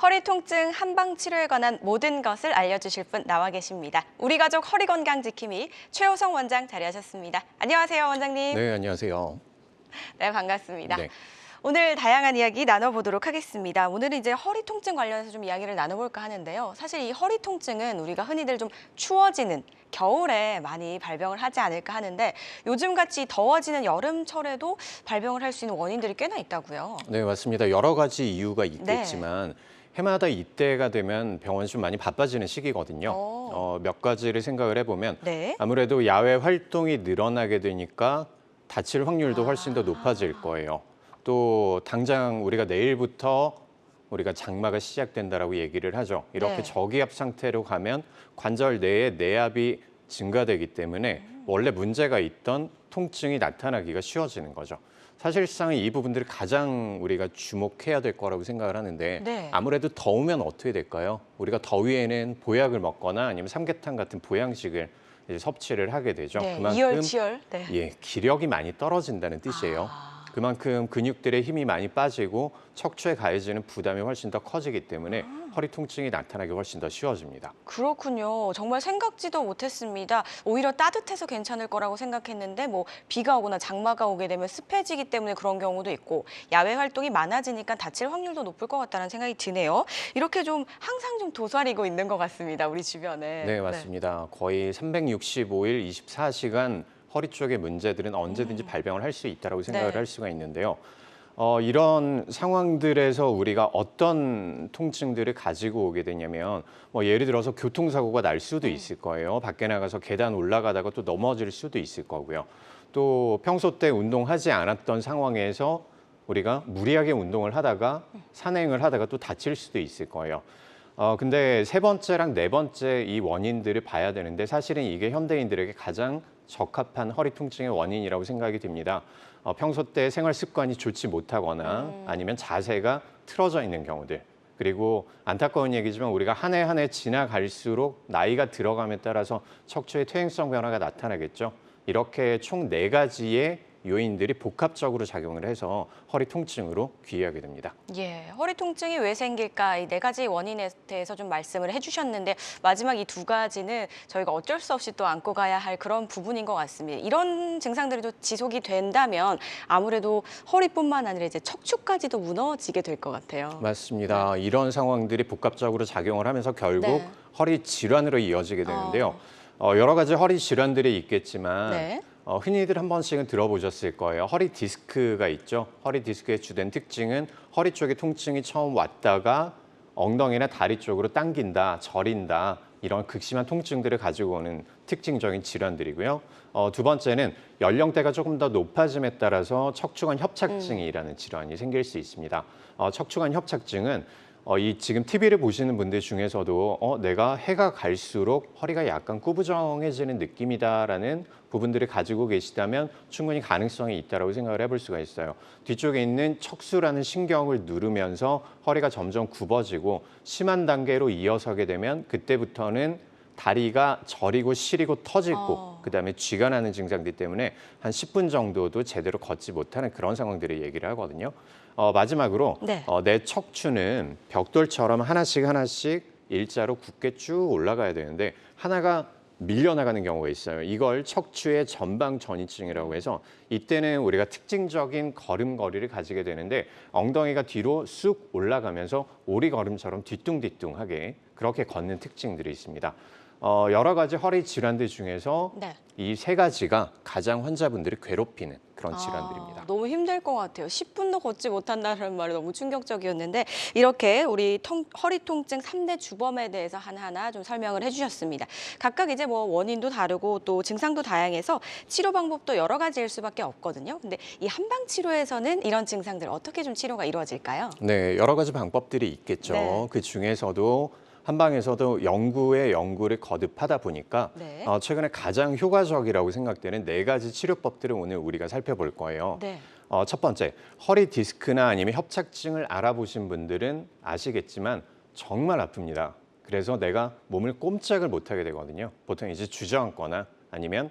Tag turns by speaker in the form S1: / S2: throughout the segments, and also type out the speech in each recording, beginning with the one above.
S1: 허리 통증 한방 치료에 관한 모든 것을 알려주실 분 나와 계십니다. 우리 가족 허리 건강 지킴이 최호성 원장 자리하셨습니다. 안녕하세요, 원장님.
S2: 네, 안녕하세요.
S1: 네, 반갑습니다.
S2: 네.
S1: 오늘 다양한 이야기 나눠보도록 하겠습니다. 오늘은 이제 허리 통증 관련해서 좀 이야기를 나눠볼까 하는데요. 사실 이 허리 통증은 우리가 흔히들 좀 추워지는 겨울에 많이 발병을 하지 않을까 하는데 요즘같이 더워지는 여름철에도 발병을 할 수 있는 원인들이 꽤나 있다고요.
S2: 네, 맞습니다. 여러 가지 이유가 있겠지만 해마다 이때가 되면 병원이 좀 많이 바빠지는 시기거든요. 몇 가지를 생각을 해보면
S1: 네.
S2: 아무래도 야외 활동이 늘어나게 되니까 다칠 확률도 훨씬 더 높아질 거예요. 또 당장 우리가 내일부터 우리가 장마가 시작된다라고 얘기를 하죠. 이렇게
S1: 네.
S2: 저기압 상태로 가면 관절 내에 내압이 증가되기 때문에 원래 문제가 있던 통증이 나타나기가 쉬워지는 거죠. 사실상 이 부분들을 가장 우리가 주목해야 될 거라고 생각을 하는데
S1: 네.
S2: 아무래도 더우면 어떻게 될까요? 우리가 더위에는 보약을 먹거나 아니면 삼계탕 같은 보양식을 이제 섭취를 하게 되죠.
S1: 네,
S2: 그만큼
S1: 이열치열. 네.
S2: 예, 기력이 많이 떨어진다는 뜻이에요. 그만큼 근육들의 힘이 많이 빠지고 척추에 가해지는 부담이 훨씬 더 커지기 때문에 허리 통증이 나타나기 훨씬 더 쉬워집니다.
S1: 그렇군요. 정말 생각지도 못했습니다. 오히려 따뜻해서 괜찮을 거라고 생각했는데 뭐 비가 오거나 장마가 오게 되면 습해지기 때문에 그런 경우도 있고 야외 활동이 많아지니까 다칠 확률도 높을 것 같다는 생각이 드네요. 이렇게 좀 항상 좀 도사리고 있는 것 같습니다. 우리 주변에.
S2: 네, 맞습니다. 거의 365일 24시간 허리 쪽의 문제들은 언제든지 발병을 할 수 있다고 생각을
S1: 네.
S2: 할 수가 있는데요. 이런 상황들에서 우리가 어떤 통증들을 가지고 오게 되냐면 예를 들어서 교통사고가 날 수도 있을 거예요. 밖에 나가서 계단 올라가다가 또 넘어질 수도 있을 거고요. 또 평소 때 운동하지 않았던 상황에서 우리가 무리하게 운동을 하다가 산행을 하다가 또 다칠 수도 있을 거예요. 근데 세 번째랑 네 번째 이 원인들을 봐야 되는데 사실은 이게 현대인들에게 가장 적합한 허리 통증의 원인이라고 생각이 듭니다. 평소 때 생활 습관이 좋지 못하거나 아니면 자세가 틀어져 있는 경우들. 그리고 안타까운 얘기지만 우리가 한 해 한 해 지나갈수록 나이가 들어감에 따라서 척추의 퇴행성 변화가 나타나겠죠. 이렇게 총 네 가지의 요인들이 복합적으로 작용을 해서 허리 통증으로 귀의하게 됩니다.
S1: 예, 허리 통증이 왜 생길까 이 네 가지 원인에 대해서 좀 말씀을 해주셨는데 마지막 이 두 가지는 저희가 어쩔 수 없이 또 안고 가야 할 그런 부분인 것 같습니다. 이런 증상들이 또 지속이 된다면 아무래도 허리뿐만 아니라 이제 척추까지도 무너지게 될 것 같아요.
S2: 맞습니다. 이런 상황들이 복합적으로 작용을 하면서 결국
S1: 네.
S2: 허리 질환으로 이어지게 되는데요. 여러 가지 허리 질환들이 있겠지만
S1: 네.
S2: 흔히들 한 번씩은 들어보셨을 거예요. 허리 디스크가 있죠. 허리 디스크의 주된 특징은 허리 쪽에 통증이 처음 왔다가 엉덩이나 다리 쪽으로 당긴다, 저린다 이런 극심한 통증들을 가지고 오는 특징적인 질환들이고요. 두 번째는 연령대가 조금 더 높아짐에 따라서 척추관 협착증이라는 질환이 생길 수 있습니다. 척추관 협착증은 이 지금 TV를 보시는 분들 중에서도 내가 해가 갈수록 허리가 약간 구부정해지는 느낌이다라는 부분들을 가지고 계시다면 충분히 가능성이 있다고 생각을 해볼 수가 있어요. 뒤쪽에 있는 척수라는 신경을 누르면서 허리가 점점 굽어지고 심한 단계로 이어서게 되면 그때부터는 다리가 저리고 시리고 터지고 그다음에 쥐가 나는 증상들 때문에 한 10분 정도도 제대로 걷지 못하는 그런 상황들을 얘기를 하거든요. 마지막으로
S1: 네.
S2: 내 척추는 벽돌처럼 하나씩 일자로 굳게 쭉 올라가야 되는데 하나가 밀려나가는 경우가 있어요. 이걸 척추의 전방 전이증이라고 해서 이때는 우리가 특징적인 걸음걸이를 가지게 되는데 엉덩이가 뒤로 쑥 올라가면서 오리걸음처럼 뒤뚱뒤뚱하게 그렇게 걷는 특징들이 있습니다. 여러 가지 허리 질환들 중에서
S1: 네.
S2: 이 세 가지가 가장 환자분들을 괴롭히는 그런 질환들입니다.
S1: 너무 힘들 것 같아요. 10분도 걷지 못한다는 말이 너무 충격적이었는데 이렇게 우리 허리 통증 3대 주범에 대해서 하나하나 좀 설명을 해주셨습니다. 각각 이제 뭐 원인도 다르고 또 증상도 다양해서 치료 방법도 여러 가지일 수밖에 없거든요. 근데 이 한방 치료에서는 이런 증상들 어떻게 좀 치료가 이루어질까요?
S2: 네, 여러 가지 방법들이 있겠죠.
S1: 네.
S2: 그 중에서도 한방에서도 연구를 거듭하다 보니까
S1: 네.
S2: 최근에 가장 효과적이라고 생각되는 네 가지 치료법들을 오늘 우리가 살펴볼 거예요.
S1: 네.
S2: 첫 번째, 허리 디스크나 아니면 협착증을 알아보신 분들은 아시겠지만 정말 아픕니다. 그래서 내가 몸을 꼼짝을 못하게 되거든요. 보통 이제 주저앉거나 아니면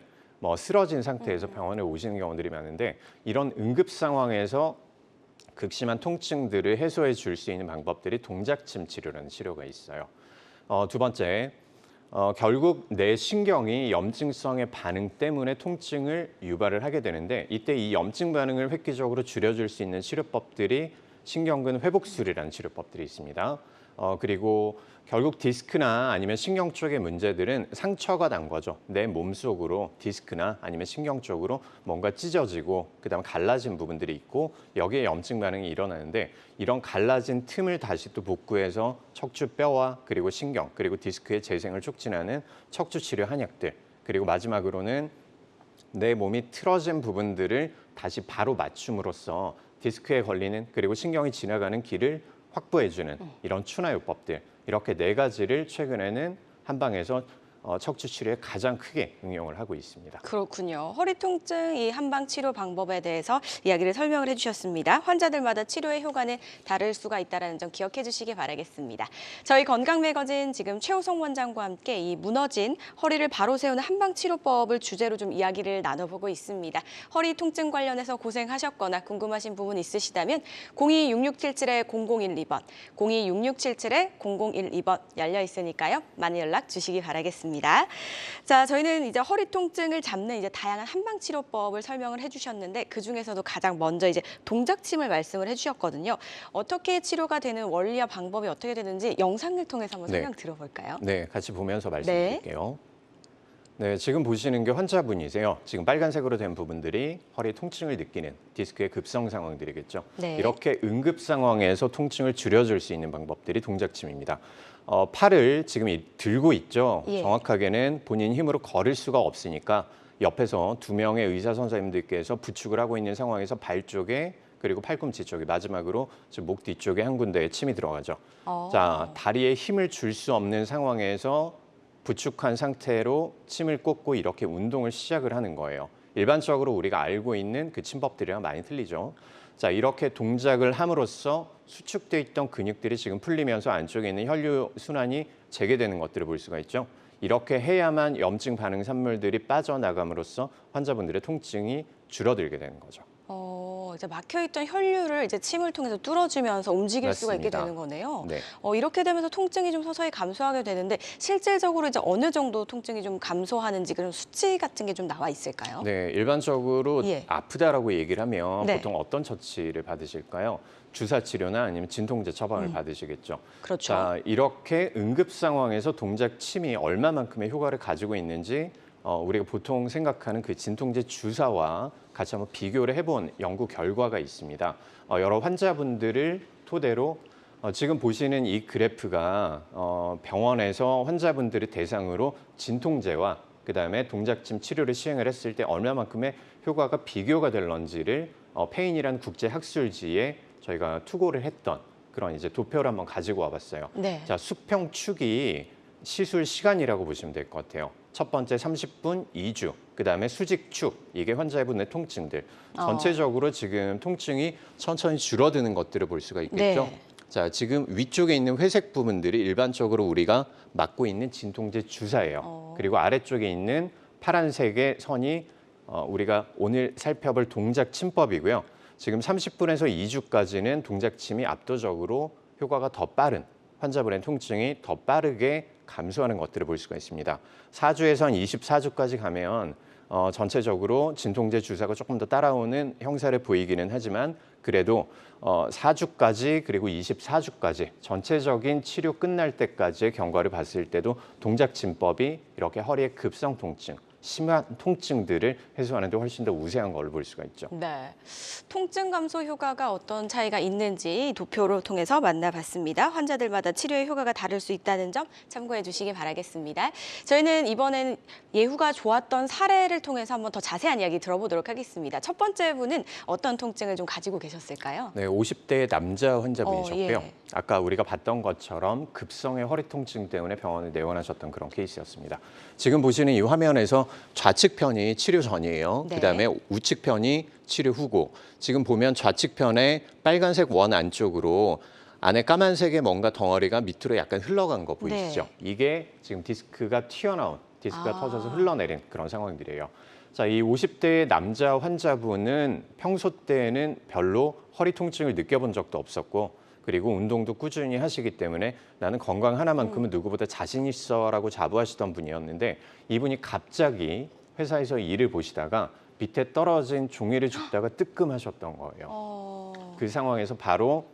S2: 쓰러진 상태에서 병원에 오시는 경우들이 많은데 이런 응급 상황에서 극심한 통증들을 해소해 줄 수 있는 방법들이 동작침 치료라는 치료가 있어요. 두 번째, 결국 내 신경이 염증성의 반응 때문에 통증을 유발을 하게 되는데 이때 이 염증 반응을 획기적으로 줄여줄 수 있는 치료법들이 신경근 회복술이라는 치료법들이 있습니다. 그리고 결국 디스크나 아니면 신경 쪽의 문제들은 상처가 난 거죠. 내 몸속으로 디스크나 아니면 신경 쪽으로 뭔가 찢어지고 그다음에 갈라진 부분들이 있고 여기에 염증 반응이 일어나는데 이런 갈라진 틈을 다시 또 복구해서 척추뼈와 그리고 신경 그리고 디스크의 재생을 촉진하는 척추 치료 한약들 그리고 마지막으로는 내 몸이 틀어진 부분들을 다시 바로 맞춤으로써 디스크에 걸리는 그리고 신경이 지나가는 길을 확보해주는 이런 추나요법들 이렇게 네 가지를 최근에는 한방에서 척추 치료에 가장 크게 응용을 하고 있습니다.
S1: 그렇군요. 허리 통증 이 한방 치료 방법에 대해서 이야기를 설명을 해주셨습니다. 환자들마다 치료의 효과는 다를 수가 있다는 점 기억해 주시기 바라겠습니다. 저희 건강 매거진 지금 최호성 원장과 함께 이 무너진 허리를 바로 세우는 한방 치료법을 주제로 좀 이야기를 나눠보고 있습니다. 허리 통증 관련해서 고생하셨거나 궁금하신 부분 있으시다면 026677-0012번, 026677-0012번 열려 있으니까요. 많은 연락 주시기 바라겠습니다. 자, 저희는 이제 허리 통증을 잡는 이제 다양한 한방 치료법을 설명을 해주셨는데 그 중에서도 가장 먼저 이제 동작침을 말씀을 해주셨거든요. 어떻게 치료가 되는 원리와 방법이 어떻게 되는지 영상을 통해서 한번 설명 들어볼까요?
S2: 네, 같이 보면서 말씀드릴게요. 네, 지금 보시는 게 환자분이세요. 지금 빨간색으로 된 부분들이 허리 통증을 느끼는 디스크의 급성 상황들이겠죠.
S1: 네.
S2: 이렇게 응급 상황에서 통증을 줄여줄 수 있는 방법들이 동작침입니다. 팔을 지금 들고 있죠.
S1: 예.
S2: 정확하게는 본인 힘으로 걸을 수가 없으니까 옆에서 두 명의 의사 선생님들께서 부축을 하고 있는 상황에서 발 쪽에 그리고 팔꿈치 쪽에 마지막으로 지금 목 뒤쪽에 한 군데에 침이 들어가죠. 자, 다리에 힘을 줄 수 없는 상황에서 부축한 상태로 침을 꽂고 이렇게 운동을 시작을 하는 거예요. 일반적으로 우리가 알고 있는 그 침법들이랑 많이 틀리죠. 자, 이렇게 동작을 함으로써 수축돼 있던 근육들이 지금 풀리면서 안쪽에 있는 혈류 순환이 재개되는 것들을 볼 수가 있죠. 이렇게 해야만 염증 반응 산물들이 빠져나감으로써 환자분들의 통증이 줄어들게 되는 거죠.
S1: 이제 막혀있던 혈류를 이제 침을 통해서 뚫어주면서 움직일 수가 있게
S2: 맞습니다.
S1: 되는 거네요.
S2: 네.
S1: 이렇게 되면서 통증이 좀 서서히 감소하게 되는데 실질적으로 이제 어느 정도 통증이 좀 감소하는지 그런 수치 같은 게 좀 나와 있을까요?
S2: 네, 일반적으로
S1: 예.
S2: 아프다라고 얘기를 하면
S1: 네.
S2: 보통 어떤 처치를 받으실까요? 주사 치료나 아니면 진통제 처방을 받으시겠죠.
S1: 그렇죠.
S2: 자, 이렇게 응급 상황에서 동작 침이 얼마만큼의 효과를 가지고 있는지 우리가 보통 생각하는 그 진통제 주사와 같이 한번 비교를 해본 연구 결과가 있습니다. 여러 환자분들을 토대로 지금 보시는 이 그래프가 병원에서 환자분들을 대상으로 진통제와 그다음에 동작침 치료를 시행을 했을 때 얼마만큼의 효과가 비교가 될런지를 페인이라는 국제 학술지에 저희가 투고를 했던 그런 이제 도표를 한번 가지고 와봤어요.
S1: 네.
S2: 자, 수평축이 시술 시간이라고 보시면 될 것 같아요. 첫 번째 30분 2주, 그다음에 수직축, 이게 환자분의 통증들. 전체적으로 지금 통증이 천천히 줄어드는 것들을 볼 수가 있겠죠.
S1: 네.
S2: 자, 지금 위쪽에 있는 회색 부분들이 일반적으로 우리가 맞고 있는 진통제 주사예요. 그리고 아래쪽에 있는 파란색의 선이 우리가 오늘 살펴볼 동작침법이고요. 지금 30분에서 2주까지는 동작침이 압도적으로 효과가 더 빠른 환자분의 통증이 더 빠르게 감소하는 것들을 볼 수가 있습니다. 4주에선 24주까지 가면 전체적으로 진통제 주사가 조금 더 따라오는 형사를 보이기는 하지만 그래도 4주까지 그리고 24주까지 전체적인 치료 끝날 때까지의 경과를 봤을 때도 동작침법이 이렇게 허리의 급성 통증, 심한 통증들을 해소하는 데 훨씬 더 우세한 걸로 볼 수가 있죠.
S1: 네, 통증 감소 효과가 어떤 차이가 있는지 도표를 통해서 만나봤습니다. 환자들마다 치료의 효과가 다를 수 있다는 점 참고해 주시기 바라겠습니다. 저희는 이번엔 예후가 좋았던 사례를 통해서 한번 더 자세한 이야기 들어보도록 하겠습니다. 첫 번째 분은 어떤 통증을 좀 가지고 계셨을까요?
S2: 네, 50대 남자 환자분이셨고요.
S1: 예.
S2: 아까 우리가 봤던 것처럼 급성의 허리 통증 때문에 병원에 내원하셨던 그런 케이스였습니다. 지금 보시는 이 화면에서 좌측편이 치료 전이에요.
S1: 네.
S2: 그다음에 우측편이 치료 후고. 지금 보면 좌측편에 빨간색 원 안쪽으로 안에 까만색의 뭔가 덩어리가 밑으로 약간 흘러간 거 보이시죠?
S1: 네.
S2: 이게 지금 디스크가 튀어나온, 디스크가 터져서 흘러내린 그런 상황들이에요. 자, 이 50대 남자 환자분은 평소 때는 별로 허리 통증을 느껴본 적도 없었고 그리고 운동도 꾸준히 하시기 때문에 나는 건강 하나만큼은 누구보다 자신 있어라고 자부하시던 분이었는데 이분이 갑자기 회사에서 일을 보시다가 밑에 떨어진 종이를 줍다가 뜨끔하셨던 거예요. 그 상황에서 바로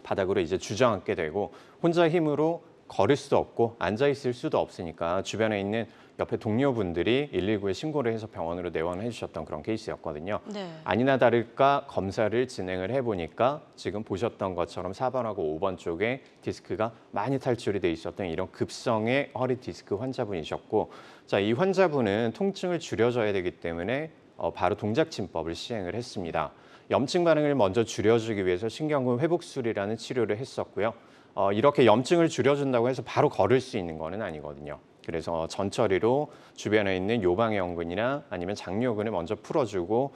S2: 바닥으로 이제 주저앉게 되고 혼자 힘으로 걸을 수도 없고 앉아 있을 수도 없으니까 주변에 있는 옆에 동료분들이 119에 신고를 해서 병원으로 내원해 주셨던 그런 케이스였거든요.
S1: 네.
S2: 아니나 다를까 검사를 진행을 해보니까 지금 보셨던 것처럼 4번하고 5번 쪽에 디스크가 많이 탈출이 돼 있었던 이런 급성의 허리 디스크 환자분이셨고 자, 이 환자분은 통증을 줄여줘야 되기 때문에 바로 동작침법을 시행을 했습니다. 염증 반응을 먼저 줄여주기 위해서 신경근 회복술이라는 치료를 했었고요. 이렇게 염증을 줄여준다고 해서 바로 걸을 수 있는 거는 아니거든요. 그래서 전처리로 주변에 있는 요방해원근이나 아니면 장요근을 먼저 풀어주고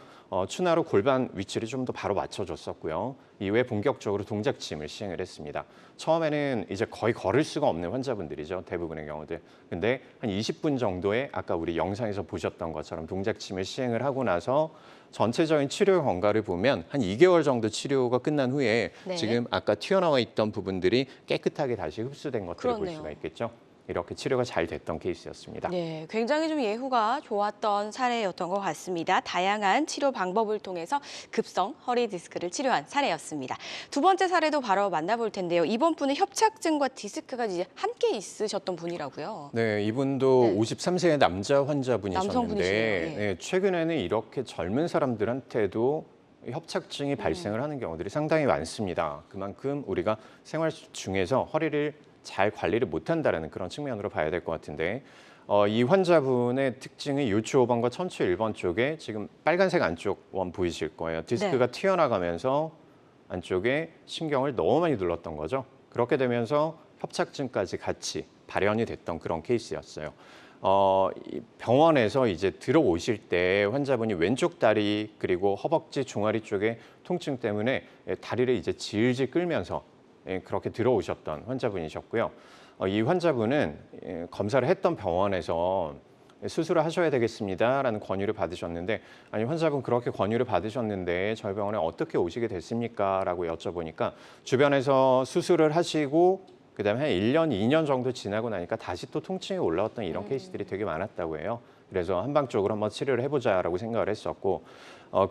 S2: 추나로 골반 위치를 좀 더 바로 맞춰줬었고요. 이후에 본격적으로 동작침을 시행을 했습니다. 처음에는 이제 거의 걸을 수가 없는 환자분들이죠. 대부분의 경우들. 근데 한 20분 정도의 아까 우리 영상에서 보셨던 것처럼 동작침을 시행을 하고 나서 전체적인 치료 경과를 보면 한 2개월 정도 치료가 끝난 후에
S1: 네.
S2: 지금 아까 튀어나와 있던 부분들이 깨끗하게 다시 흡수된 것들을 볼
S1: 그렇네요.
S2: 수가 있겠죠. 이렇게 치료가 잘 됐던 케이스였습니다.
S1: 네, 굉장히 좀 예후가 좋았던 사례였던 것 같습니다. 다양한 치료 방법을 통해서 급성 허리 디스크를 치료한 사례였습니다. 두 번째 사례도 바로 만나볼 텐데요. 이번 분은 협착증과 디스크가 이제 함께 있으셨던 분이라고요.
S2: 네, 이분도
S1: 네.
S2: 53세의 남자 환자분이셨는데
S1: 남성분이시네요. 예.
S2: 네, 최근에는 이렇게 젊은 사람들한테도 협착증이 발생을 하는 경우들이 상당히 많습니다. 그만큼 우리가 생활 중에서 허리를 잘 관리를 못한다는 그런 측면으로 봐야 될 것 같은데 이 환자분의 특징이 요추 5번과 척추 1번 쪽에 지금 빨간색 안쪽 원 보이실 거예요. 디스크가
S1: 네.
S2: 튀어나가면서 안쪽에 신경을 너무 많이 눌렀던 거죠. 그렇게 되면서 협착증까지 같이 발현이 됐던 그런 케이스였어요. 이 병원에서 이제 들어오실 때 환자분이 왼쪽 다리 그리고 허벅지 종아리 쪽에 통증 때문에 다리를 이제 질질 끌면서 그렇게 들어오셨던 환자분이셨고요. 이 환자분은 검사를 했던 병원에서 수술을 하셔야 되겠습니다라는 권유를 받으셨는데 아니 환자분 그렇게 권유를 받으셨는데 저희 병원에 어떻게 오시게 됐습니까? 라고 여쭤보니까 주변에서 수술을 하시고 그다음에 한 1년, 2년 정도 지나고 나니까 다시 또 통증이 올라왔던 이런 케이스들이 되게 많았다고 해요. 그래서 한방적으로 한번 치료를 해보자라고 생각을 했었고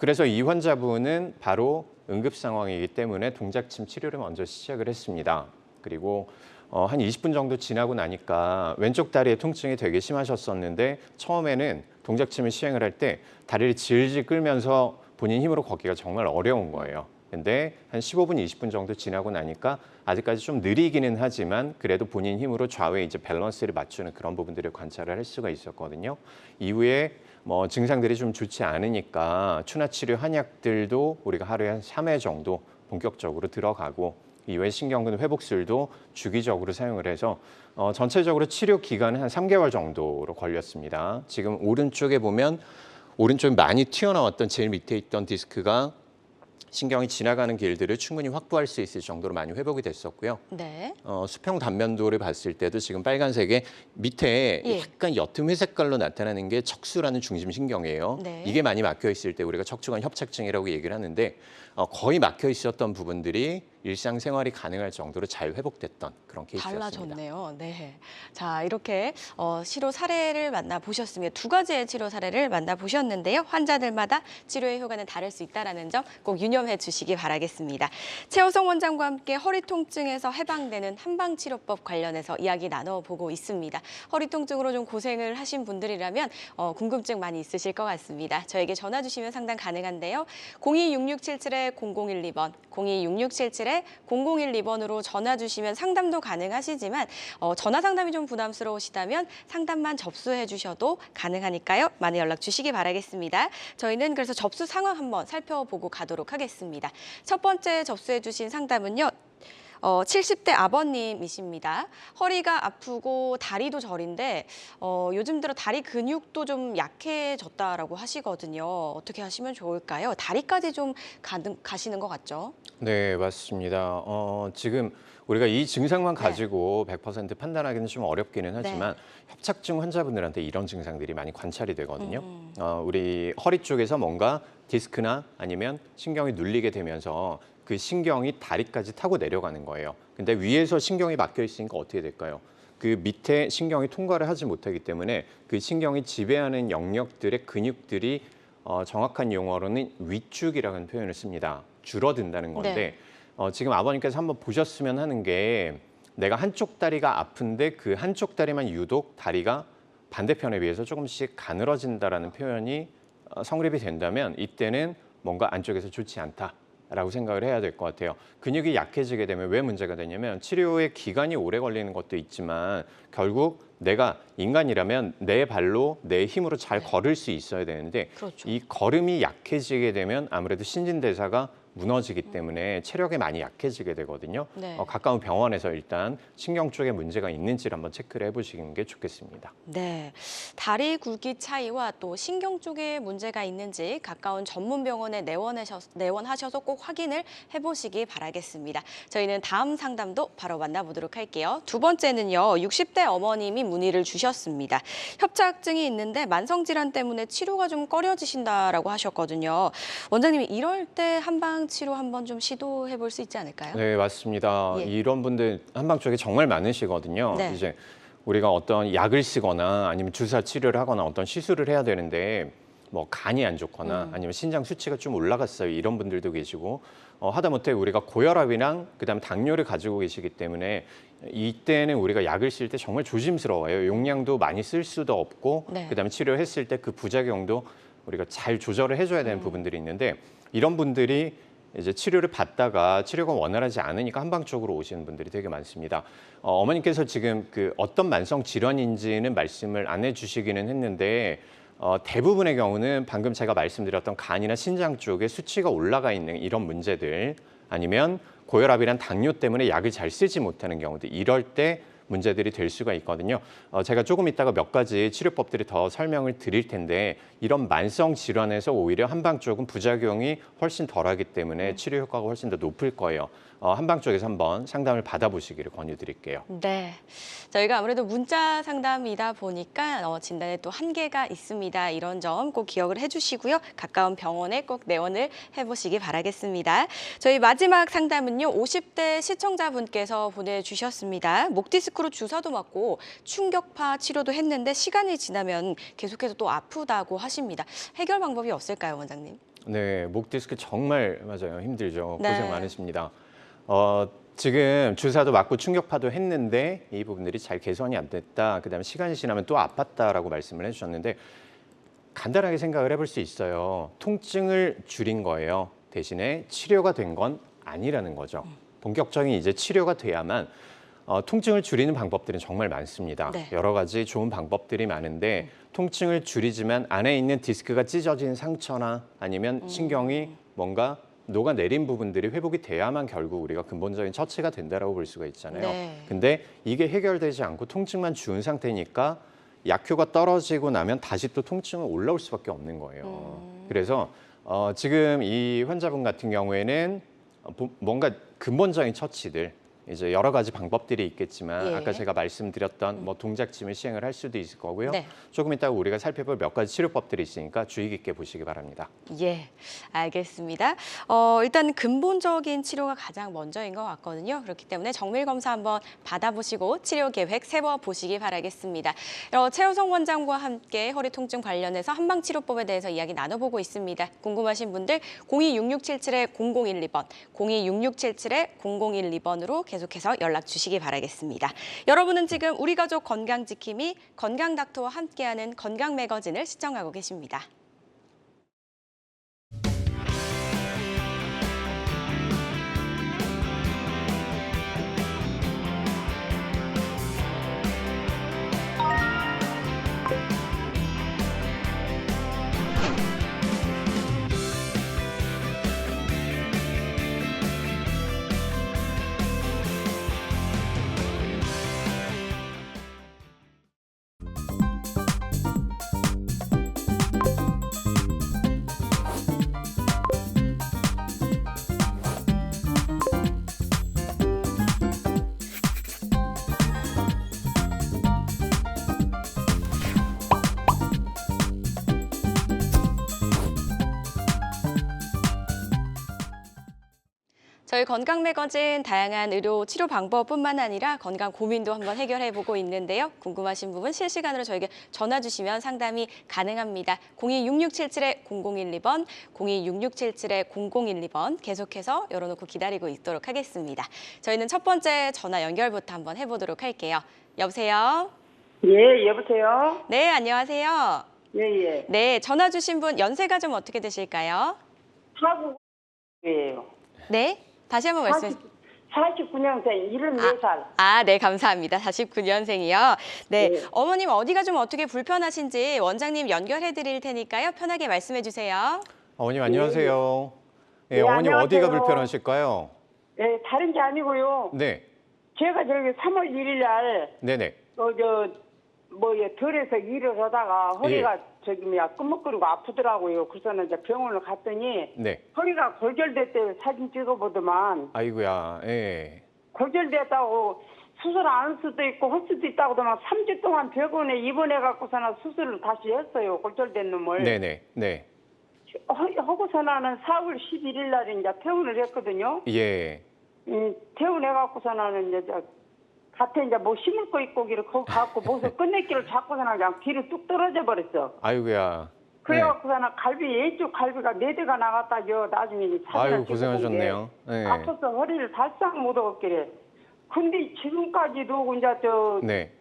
S2: 그래서 이 환자분은 바로 응급 상황이기 때문에 동작침 치료를 먼저 시작을 했습니다. 그리고 한 20분 정도 지나고 나니까 왼쪽 다리에 통증이 되게 심하셨었는데 처음에는 동작침을 시행을 할 때 다리를 질질 끌면서 본인 힘으로 걷기가 정말 어려운 거예요. 근데 한 15분, 20분 정도 지나고 나니까 아직까지 좀 느리기는 하지만 그래도 본인 힘으로 좌우에 이제 밸런스를 맞추는 그런 부분들을 관찰을 할 수가 있었거든요. 이후에 뭐 증상들이 좀 좋지 않으니까 추나 치료 한약들도 우리가 하루에 한 3회 정도 본격적으로 들어가고 이외에 신경근 회복술도 주기적으로 사용을 해서 전체적으로 치료 기간은 한 3개월 정도로 걸렸습니다. 지금 오른쪽에 보면 오른쪽에 많이 튀어나왔던 제일 밑에 있던 디스크가 신경이 지나가는 길들을 충분히 확보할 수 있을 정도로 많이 회복이 됐었고요.
S1: 네.
S2: 수평 단면도를 봤을 때도 지금 빨간색에 밑에
S1: 예.
S2: 약간 옅은 회색깔로 나타나는 게 척수라는 중심 신경이에요.
S1: 네.
S2: 이게 많이 막혀 있을 때 우리가 척추관 협착증이라고 얘기를 하는데 거의 막혀 있었던 부분들이 일상생활이 가능할 정도로 잘 회복됐던 그런 케이스였습니다.
S1: 달라졌네요. 네. 자, 이렇게 치료 사례를 만나보셨습니다. 두 가지의 치료 사례를 만나보셨는데요. 환자들마다 치료의 효과는 다를 수 있다는 점 꼭 유념해 주시기 바라겠습니다. 최호성 원장과 함께 허리 통증에서 해방되는 한방치료법 관련해서 이야기 나눠보고 있습니다. 허리 통증으로 좀 고생을 하신 분들이라면 궁금증 많이 있으실 것 같습니다. 저에게 전화 주시면 상담 가능한데요. 026677-0012번, 026677-0012번으로 전화 주시면 상담도 가능하시지만 전화 상담이 좀 부담스러우시다면 상담만 접수해 주셔도 가능하니까요. 많이 연락 주시기 바라겠습니다. 저희는 그래서 접수 상황 한번 살펴보고 가도록 하겠습니다. 첫 번째 접수해 주신 상담은요. 70대 아버님이십니다. 허리가 아프고 다리도 저린데 요즘 들어 다리 근육도 좀 약해졌다라고 하시거든요. 어떻게 하시면 좋을까요? 다리까지 좀 가시는 것 같죠?
S2: 네, 맞습니다. 지금 우리가 이 증상만
S1: 네.
S2: 가지고 100% 판단하기는 좀 어렵기는 하지만 협착증 환자분들한테 이런 증상들이 많이 관찰이 되거든요. 우리 허리 쪽에서 뭔가 디스크나 아니면 신경이 눌리게 되면서 그 신경이 다리까지 타고 내려가는 거예요. 근데 위에서 신경이 막혀 있으니까 어떻게 될까요? 그 밑에 신경이 통과를 하지 못하기 때문에 그 신경이 지배하는 영역들의 근육들이 정확한 용어로는 위축이라는 표현을 씁니다. 줄어든다는 건데
S1: 네.
S2: 지금 아버님께서 한번 보셨으면 하는 게 내가 한쪽 다리가 아픈데 그 한쪽 다리만 유독 다리가 반대편에 비해서 조금씩 가늘어진다라는 표현이 성립이 된다면 이때는 뭔가 안쪽에서 좋지 않다라고 생각을 해야 될 것 같아요. 근육이 약해지게 되면 왜 문제가 되냐면 치료의 기간이 오래 걸리는 것도 있지만 결국 내가 인간이라면 내 발로 내 힘으로 잘 걸을 수 있어야 되는데
S1: 그렇죠.
S2: 이 걸음이 약해지게 되면 아무래도 신진대사가 무너지기 때문에 체력이 많이 약해지게 되거든요.
S1: 네.
S2: 가까운 병원에서 일단 신경 쪽에 문제가 있는지를 한번 체크를 해보시는 게 좋겠습니다.
S1: 네, 다리 굵기 차이와 또 신경 쪽에 문제가 있는지 가까운 전문 병원에 내원하셔서 꼭 확인을 해보시기 바라겠습니다. 저희는 다음 상담도 바로 만나보도록 할게요. 두 번째는요, 60대 어머님이 문의를 주셨습니다. 협착증이 있는데 만성질환 때문에 치료가 좀 꺼려지신다라고 하셨거든요. 원장님이 이럴 때 한방 치료 한번 좀 시도해 볼 수 있지 않을까요?
S2: 네, 맞습니다.
S1: 예.
S2: 이런 분들 한방 쪽에 정말 많으시거든요.
S1: 네.
S2: 이제 우리가 어떤 약을 쓰거나 아니면 주사 치료를 하거나 어떤 시술을 해야 되는데 뭐 간이 안 좋거나 아니면 신장 수치가 좀 올라갔어요. 이런 분들도 계시고 하다못해 우리가 고혈압이랑 그다음에 당뇨를 가지고 계시기 때문에 이때는 우리가 약을 쓸 때 정말 조심스러워요. 용량도 많이 쓸 수도 없고
S1: 네.
S2: 그다음에 치료했을 때 그 부작용도 우리가 잘 조절을 해줘야 되는 부분들이 있는데 이런 분들이 이제 치료를 받다가 치료가 원활하지 않으니까 한방쪽으로 오시는 분들이 되게 많습니다. 어머님께서 지금 그 어떤 만성 질환인지는 말씀을 안 해주시기는 했는데 대부분의 경우는 방금 제가 말씀드렸던 간이나 신장 쪽에 수치가 올라가 있는 이런 문제들 아니면 고혈압이란 당뇨 때문에 약을 잘 쓰지 못하는 경우들 이럴 때 문제들이 될 수가 있거든요. 제가 조금 이따가 몇 가지 치료법들이 더 설명을 드릴 텐데 이런 만성 질환에서 오히려 한방 쪽은 부작용이 훨씬 덜하기 때문에 치료 효과가 훨씬 더 높을 거예요. 한방 쪽에서 한번 상담을 받아보시기를 권유드릴게요.
S1: 네, 저희가 아무래도 문자 상담이다 보니까 진단에 또 한계가 있습니다. 이런 점 꼭 기억을 해주시고요. 가까운 병원에 꼭 내원을 해보시기 바라겠습니다. 저희 마지막 상담은요. 50대 시청자분께서 보내주셨습니다. 목 디스크로 주사도 맞고 충격파 치료도 했는데 시간이 지나면 계속해서 또 아프다고 하십니다. 해결 방법이 없을까요, 원장님?
S2: 네, 목 디스크 정말 맞아요. 힘들죠.
S1: 네.
S2: 고생 많으십니다. 지금 주사도 맞고 충격파도 했는데 이 부분들이 잘 개선이 안 됐다. 그다음에 시간이 지나면 또 아팠다라고 말씀을 해주셨는데 간단하게 생각을 해볼 수 있어요. 통증을 줄인 거예요. 대신에 치료가 된 건 아니라는 거죠. 본격적인 이제 치료가 돼야만 통증을 줄이는 방법들은 정말 많습니다.
S1: 네.
S2: 여러 가지 좋은 방법들이 많은데 통증을 줄이지만 안에 있는 디스크가 찢어진 상처나 아니면 신경이 뭔가 녹아내린 부분들이 회복이 돼야만 결국 우리가 근본적인 처치가 된다라고 볼 수가 있잖아요.
S1: 네.
S2: 근데 이게 해결되지 않고 통증만 주은 상태니까 약효가 떨어지고 나면 다시 또 통증은 올라올 수밖에 없는 거예요. 그래서 지금 이 환자분 같은 경우에는 뭔가 근본적인 처치들 이제 여러 가지 방법들이 있겠지만
S1: 예.
S2: 아까 제가 말씀드렸던 뭐 동작침을 시행을 할 수도 있을 거고요.
S1: 네.
S2: 조금 이따가 우리가 살펴볼 몇 가지 치료법들이 있으니까 주의 깊게 보시기 바랍니다.
S1: 예, 알겠습니다. 일단 근본적인 치료가 가장 먼저인 것 같거든요. 그렇기 때문에 정밀 검사 한번 받아보시고 치료 계획 세워보시기 바라겠습니다. 최효성 원장과 함께 허리 통증 관련해서 한방 치료법에 대해서 이야기 나눠보고 있습니다. 궁금하신 분들 026677-0012번, 026677-0012번으로 계속해서 연락 주시기 바라겠습니다. 여러분은 지금 우리 가족 건강 지킴이 건강 닥터와 함께하는 건강 매거진을 시청하고 계십니다. 저희 건강 매거진 다양한 의료 치료 방법뿐만 아니라 건강 고민도 한번 해결해 보고 있는데요. 궁금하신 부분 실시간으로 저에게 전화 주시면 상담이 가능합니다. 026677-0012번, 026677-0012번 계속해서 열어놓고 기다리고 있도록 하겠습니다. 저희는 첫 번째 전화 연결부터 한번 해보도록 할게요. 여보세요?
S3: 예, 여보세요?
S1: 네, 안녕하세요.
S3: 예, 예.
S1: 네, 전화 주신 분 연세가 좀 어떻게 되실까요?
S3: 사구예요.
S1: 네, 다시 한번 말씀해 주세요.
S3: 49년생, 74살.
S1: 네, 감사합니다. 49년생이요. 네,
S3: 네.
S1: 어머님 어디가 좀 어떻게 불편하신지 원장님 연결해 드릴 테니까요. 편하게 말씀해 주세요.
S2: 어머님 안녕하세요. 예,
S3: 네,
S2: 어머님
S3: 안녕하세요.
S2: 어디가 불편하실까요?
S3: 예, 다른 게 아니고요.
S2: 네,
S3: 제가 저기 3월 1일 날,
S2: 네네.
S3: 덜에서 일을 하다가 허리가 끄먹거리고 아프더라고요. 그래서 이제 병원을 갔더니
S2: 네.
S3: 허리가 골절됐대 사진 찍어보더만
S2: 아이고야. 예.
S3: 골절됐다고 수술 안 할 수도 있고 할 수도 있다고 하더만 3주 동안 병원에 입원해갖고서는 수술을 다시 했어요. 골절된 놈을.
S2: 네네. 네.
S3: 하고서는 4월 11일 날 이제 퇴원을 했거든요.
S2: 예.
S3: 퇴원해갖고서는 이제 밭에 이제 뭐 심을 거 있고 기를 거기 갖고 무슨 끝내기를 잡고서는 그냥 뒤로 뚝 떨어져 버렸어.
S2: 아이고야.
S3: 그래갖고서는 갈비 왼쪽 갈비가 4대가 나갔다죠. 나중에 이제
S2: 아이고 고생하셨네요. 네.
S3: 아파서 허리를 달싹 못 얻었길래. 근데 지금까지도 이제
S2: 네.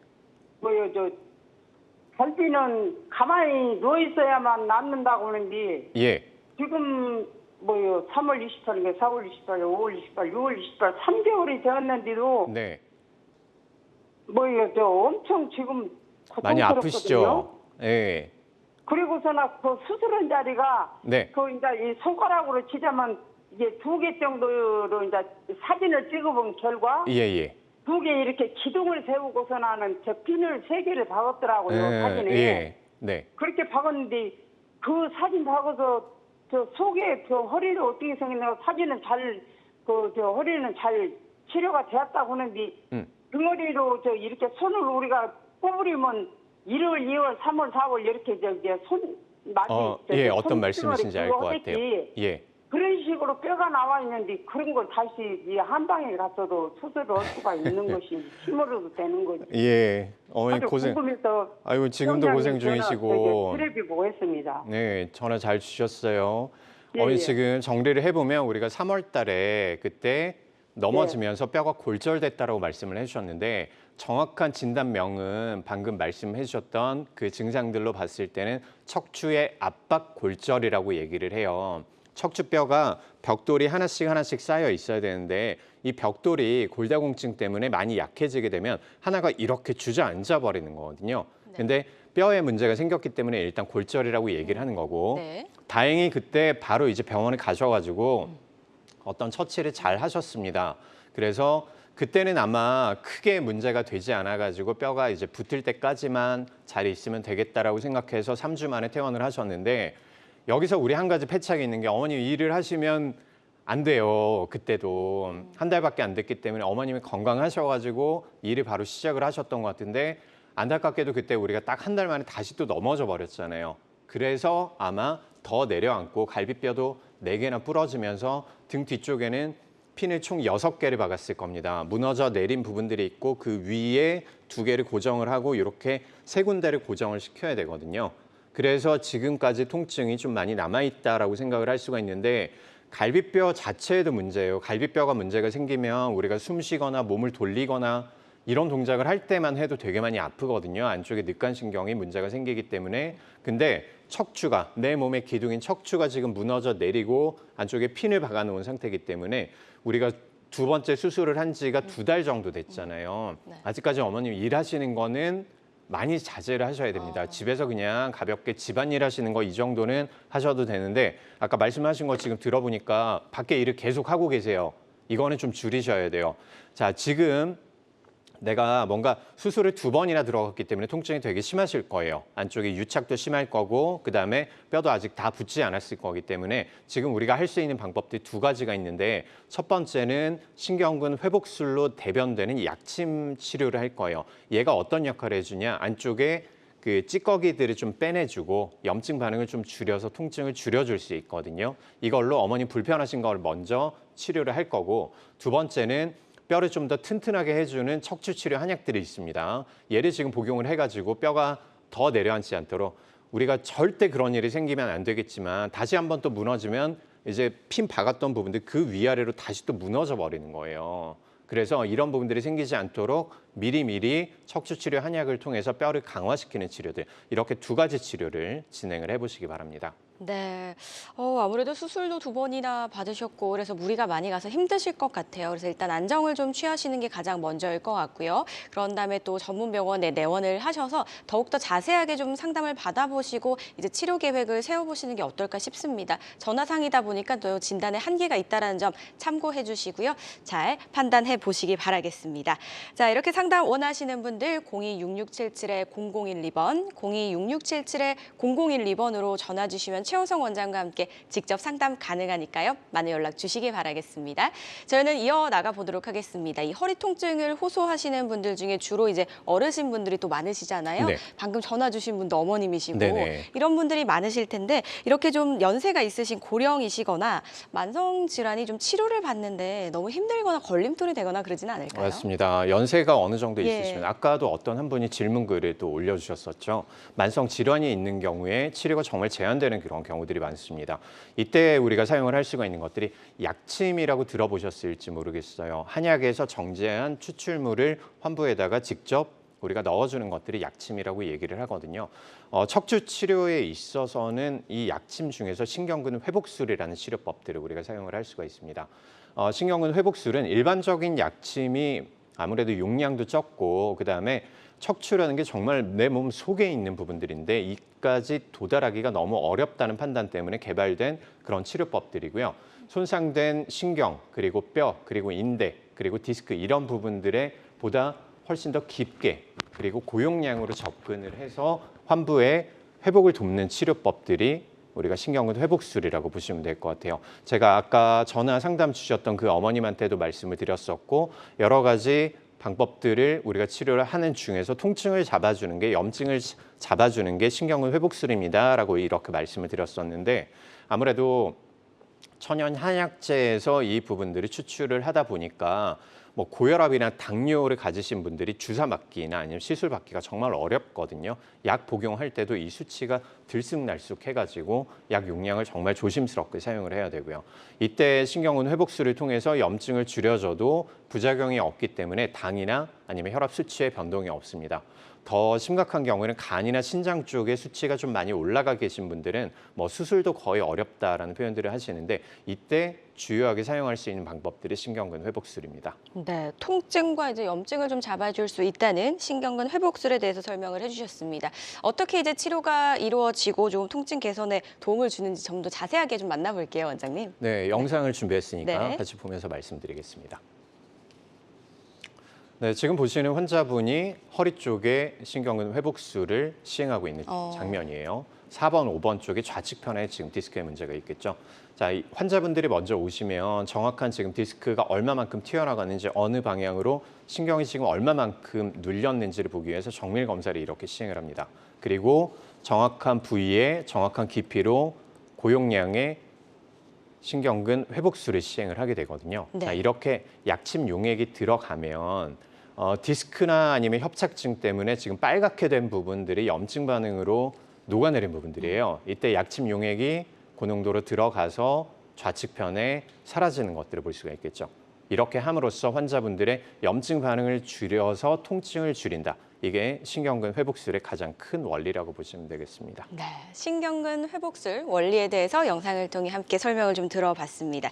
S3: 갈비는 가만히 누워 있어야만 낫는다고 하는데
S2: 예.
S3: 지금 3월 28일, 4월 28일, 5월 28일, 6월 28일 3개월이 되었는데도
S2: 네.
S3: 엄청 지금
S2: 많이
S3: 고통스럽거든요.
S2: 아프시죠? 예.
S3: 그리고서는 그 수술한 자리가
S2: 네.
S3: 이제 이 손가락으로 치자면 이게 2개 정도로 이제 사진을 찍어본 결과
S2: 예.
S3: 2개 이렇게 기둥을 세우고서 나는 저 핀을 3개를 박았더라고요. 사진에.
S2: 예. 네.
S3: 그렇게 박았는데 그 사진 박아서 저 속에 저 허리를 어떻게 생겼나 사진은 저 허리는 잘 치료가 되었다고 하는데 등허리로 이렇게 손을 우리가 꼬부리면 1월, 2월, 3월, 4월 이렇게 손 많이
S2: 예, 어떤 말씀이신지 알 것 같아요. 예.
S3: 그런 식으로 뼈가 나와 있는데 그런 걸 다시 이 한방에 가서도 수술을 할 수가 있는 것이 힘으로도 되는 거지.
S2: 예. 어머니
S3: 아주
S2: 고생.
S3: 궁금해서
S2: 아이고 지금도 고생 중이시고.
S3: 테레비 보고 했습니다.
S2: 네, 전화 잘 주셨어요.
S3: 예,
S2: 어머니
S3: 예.
S2: 지금 정리를 해보면 우리가 3월 달에 그때 넘어지면서 뼈가 골절됐다라고 말씀을 해주셨는데 정확한 진단명은 방금 말씀해 주셨던 그 증상들로 봤을 때는 척추의 압박 골절이라고 얘기를 해요. 척추뼈가 벽돌이 하나씩 쌓여 있어야 되는데 이 벽돌이 골다공증 때문에 많이 약해지게 되면 하나가 이렇게 주저앉아 버리는 거거든요. 근데 뼈에 문제가 생겼기 때문에 일단 골절이라고 얘기를 하는 거고
S1: 네.
S2: 다행히 그때 바로 이제 병원에 가셔가지고 어떤 처치를 잘 하셨습니다. 그래서 그때는 아마 크게 문제가 되지 않아가지고 뼈가 이제 붙을 때까지만 잘 있으면 되겠다라고 생각해서 3주 만에 퇴원을 하셨는데 여기서 우리 한 가지 패착이 있는 게 어머님 일을 하시면 안 돼요. 그때도 한 달밖에 안 됐기 때문에 어머님이 건강하셔가지고 일을 바로 시작을 하셨던 것 같은데 안타깝게도 그때 우리가 딱 한 달 만에 다시 또 넘어져 버렸잖아요. 그래서 아마 더 내려앉고 갈비뼈도 4개나 부러지면서 등 뒤쪽에는 핀을 총 6개를 박았을 겁니다. 무너져 내린 부분들이 있고 그 위에 2개를 고정을 하고 이렇게 3군데를 고정을 시켜야 되거든요. 그래서 지금까지 통증이 좀 많이 남아있다라고 생각을 할 수가 있는데 갈비뼈 자체에도 문제예요. 갈비뼈가 문제가 생기면 우리가 숨 쉬거나 몸을 돌리거나 이런 동작을 할 때만 해도 되게 많이 아프거든요. 안쪽에 늑간신경이 문제가 생기기 때문에. 근데 척추가, 내 몸의 기둥인 척추가 지금 무너져 내리고 안쪽에 핀을 박아놓은 상태이기 때문에 우리가 2번째 수술을 한 지가 2달 정도 됐잖아요.
S1: 네.
S2: 아직까지 어머님 일하시는 거는 많이 자제를 하셔야 됩니다. 집에서 그냥 가볍게 집안일 하시는 거 이 정도는 하셔도 되는데 아까 말씀하신 거 지금 들어보니까 밖에 일을 계속 하고 계세요. 이거는 좀 줄이셔야 돼요. 자, 지금 내가 뭔가 수술을 2번이나 들어갔기 때문에 통증이 되게 심하실 거예요. 안쪽에 유착도 심할 거고 그다음에 뼈도 아직 다 붙지 않았을 거기 때문에 지금 우리가 할 수 있는 방법들이 2가지가 있는데 첫 번째는 신경근 회복술로 대변되는 약침 치료를 할 거예요. 얘가 어떤 역할을 해주냐? 안쪽에 그 찌꺼기들을 좀 빼내주고 염증 반응을 좀 줄여서 통증을 줄여줄 수 있거든요. 이걸로 어머니 불편하신 걸 먼저 치료를 할 거고, 두 번째는 뼈를 좀 더 튼튼하게 해주는 척추 치료 한약들이 있습니다. 얘를 지금 복용을 해가지고 뼈가 더 내려앉지 않도록, 우리가 절대 그런 일이 생기면 안 되겠지만 다시 한번 또 무너지면 이제 핀 박았던 부분들 그 위아래로 다시 또 무너져 버리는 거예요. 그래서 이런 부분들이 생기지 않도록 미리미리 척추치료 한약을 통해서 뼈를 강화시키는 치료들, 이렇게 두 가지 치료를 진행을 해보시기 바랍니다.
S1: 네. 아무래도 수술도 2번이나 받으셨고 그래서 무리가 많이 가서 힘드실 것 같아요. 그래서 일단 안정을 좀 취하시는 게 가장 먼저일 것 같고요. 그런 다음에 또 전문 병원에 내원을 하셔서 더욱더 자세하게 좀 상담을 받아보시고 이제 치료 계획을 세워보시는 게 어떨까 싶습니다. 전화상이다 보니까 또 진단에 한계가 있다는 점 참고해 주시고요. 잘 판단해 보시기 바라겠습니다. 자, 이렇게 상담 원하시는 분들 026677-0012번, 026677-0012번으로 전화 주시면 최호성 원장과 함께 직접 상담 가능하니까요. 많은 연락 주시기 바라겠습니다. 저희는 이어나가 보도록 하겠습니다. 이 허리 통증을 호소하시는 분들 중에 주로 이제 어르신분들이 또 많으시잖아요.
S2: 네.
S1: 방금 전화 주신 분도 어머님이시고
S2: 네네.
S1: 이런 분들이 많으실 텐데 이렇게 좀 연세가 있으신 고령이시거나 만성 질환이 좀 치료를 받는데 너무 힘들거나 걸림돌이 되거나 그러지는 않을까요?
S2: 맞습니다. 연세가 어느 정도
S1: 예.
S2: 있으시면 아까도 어떤 한 분이 질문글을 또 올려주셨었죠. 만성 질환이 있는 경우에 치료가 정말 제한되는 그런 경우들이 많습니다. 이때 우리가 사용을 할 수가 있는 것들이 약침이라고 들어보셨을지 모르겠어요. 한약에서 정제한 추출물을 환부에다가 직접 우리가 넣어주는 것들이 약침이라고 얘기를 하거든요. 척추 치료에 있어서는 이 약침 중에서 신경근 회복술이라는 치료법들을 우리가 사용을 할 수가 있습니다. 신경근 회복술은 일반적인 약침이 아무래도 용량도 적고 그다음에 척추라는 게 정말 내 몸 속에 있는 부분들인데 이까지 도달하기가 너무 어렵다는 판단 때문에 개발된 그런 치료법들이고요. 손상된 신경, 그리고 뼈, 그리고 인대, 그리고 디스크 이런 부분들에 보다 훨씬 더 깊게 그리고 고용량으로 접근을 해서 환부의 회복을 돕는 치료법들이 우리가 신경근 회복술이라고 보시면 될 것 같아요. 제가 아까 전화 상담 주셨던 그 어머님한테도 말씀을 드렸었고 여러 가지 방법들을 우리가 치료를 하는 중에서 통증을 잡아주는 게 염증을 잡아주는 게 신경근 회복술입니다라고 이렇게 말씀을 드렸었는데 아무래도 천연 한약재에서 이 부분들을 추출을 하다 보니까 뭐 고혈압이나 당뇨를 가지신 분들이 주사 맞기나 아니면 시술 받기가 정말 어렵거든요. 약 복용할 때도 이 수치가 들쑥날쑥해가지고 약 용량을 정말 조심스럽게 사용을 해야 되고요. 이때 신경근 회복술을 통해서 염증을 줄여줘도 부작용이 없기 때문에 당이나 아니면 혈압 수치에 변동이 없습니다. 더 심각한 경우에는 간이나 신장 쪽에 수치가 좀 많이 올라가 계신 분들은 뭐 수술도 거의 어렵다라는 표현들을 하시는데 이때 주요하게 사용할 수 있는 방법들이 신경근 회복술입니다.
S1: 네, 통증과 이제 염증을 좀 잡아줄 수 있다는 신경근 회복술에 대해서 설명을 해주셨습니다. 어떻게 이제 치료가 이루어지고 좀 통증 개선에 도움을 주는지 좀 더 자세하게 좀 만나볼게요, 원장님.
S2: 네, 영상을 준비했으니까
S1: 네.
S2: 같이 보면서 말씀드리겠습니다. 네, 지금 보시는 환자분이 허리 쪽에 신경근 회복술을 시행하고 있는 장면이에요. 4번, 5번 쪽에 좌측편에 지금 디스크에 문제가 있겠죠. 자, 이 환자분들이 먼저 오시면 정확한 지금 디스크가 얼마만큼 튀어나가는지 어느 방향으로 신경이 지금 얼마만큼 눌렸는지를 보기 위해서 정밀 검사를 이렇게 시행을 합니다. 그리고 정확한 부위에 정확한 깊이로 고용량의 신경근 회복술을 시행을 하게 되거든요.
S1: 네.
S2: 자, 이렇게 약침 용액이 들어가면 디스크나 아니면 협착증 때문에 지금 빨갛게 된 부분들이 염증 반응으로 녹아내린 부분들이에요. 이때 약침 용액이 고농도로 들어가서 좌측편에 사라지는 것들을 볼 수가 있겠죠. 이렇게 함으로써 환자분들의 염증 반응을 줄여서 통증을 줄인다. 이게 신경근 회복술의 가장 큰 원리라고 보시면 되겠습니다.
S1: 네, 신경근 회복술 원리에 대해서 영상을 통해 함께 설명을 좀 들어봤습니다.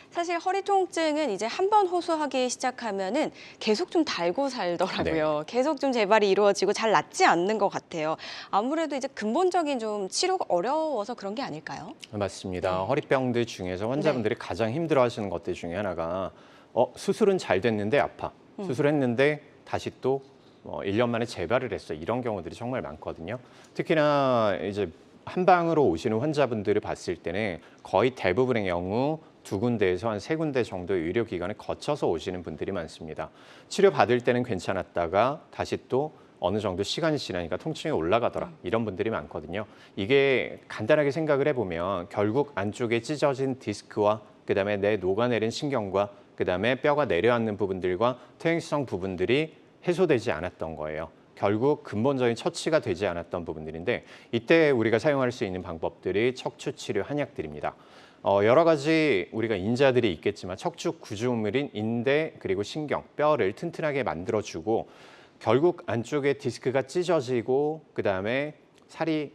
S1: 사실 허리 통증은 이제 한번 호소하기 시작하면은 계속 좀 달고 살더라고요. 계속 좀 재발이 이루어지고 잘 낫지 않는 것 같아요. 아무래도 이제 근본적인 좀 치료가 어려워서 그런 게 아닐까요?
S2: 맞습니다.
S1: 네.
S2: 허리병들 중에서 환자분들이 가장 힘들어하시는 것들 중에 하나가 수술은 잘 됐는데 아파. 수술했는데 다시 또 1년 만에 재발을 했어. 이런 경우들이 정말 많거든요. 특히나 이제 한방으로 오시는 환자분들을 봤을 때는 거의 대부분의 경우 2군데에서 한 3군데 정도의 의료기관을 거쳐서 오시는 분들이 많습니다. 치료받을 때는 괜찮았다가 다시 또 어느 정도 시간이 지나니까 통증이 올라가더라. 이런 분들이 많거든요. 이게 간단하게 생각을 해보면 결국 안쪽에 찢어진 디스크와 그다음에 내 녹아내린 신경과 그다음에 뼈가 내려앉는 부분들과 퇴행성 부분들이 해소되지 않았던 거예요. 결국 근본적인 처치가 되지 않았던 부분들인데 이때 우리가 사용할 수 있는 방법들이 척추치료 한약들입니다. 여러 가지 우리가 인자들이 있겠지만 척추 구조물인 인대 그리고 신경, 뼈를 튼튼하게 만들어주고 결국 안쪽에 디스크가 찢어지고 그다음에 살이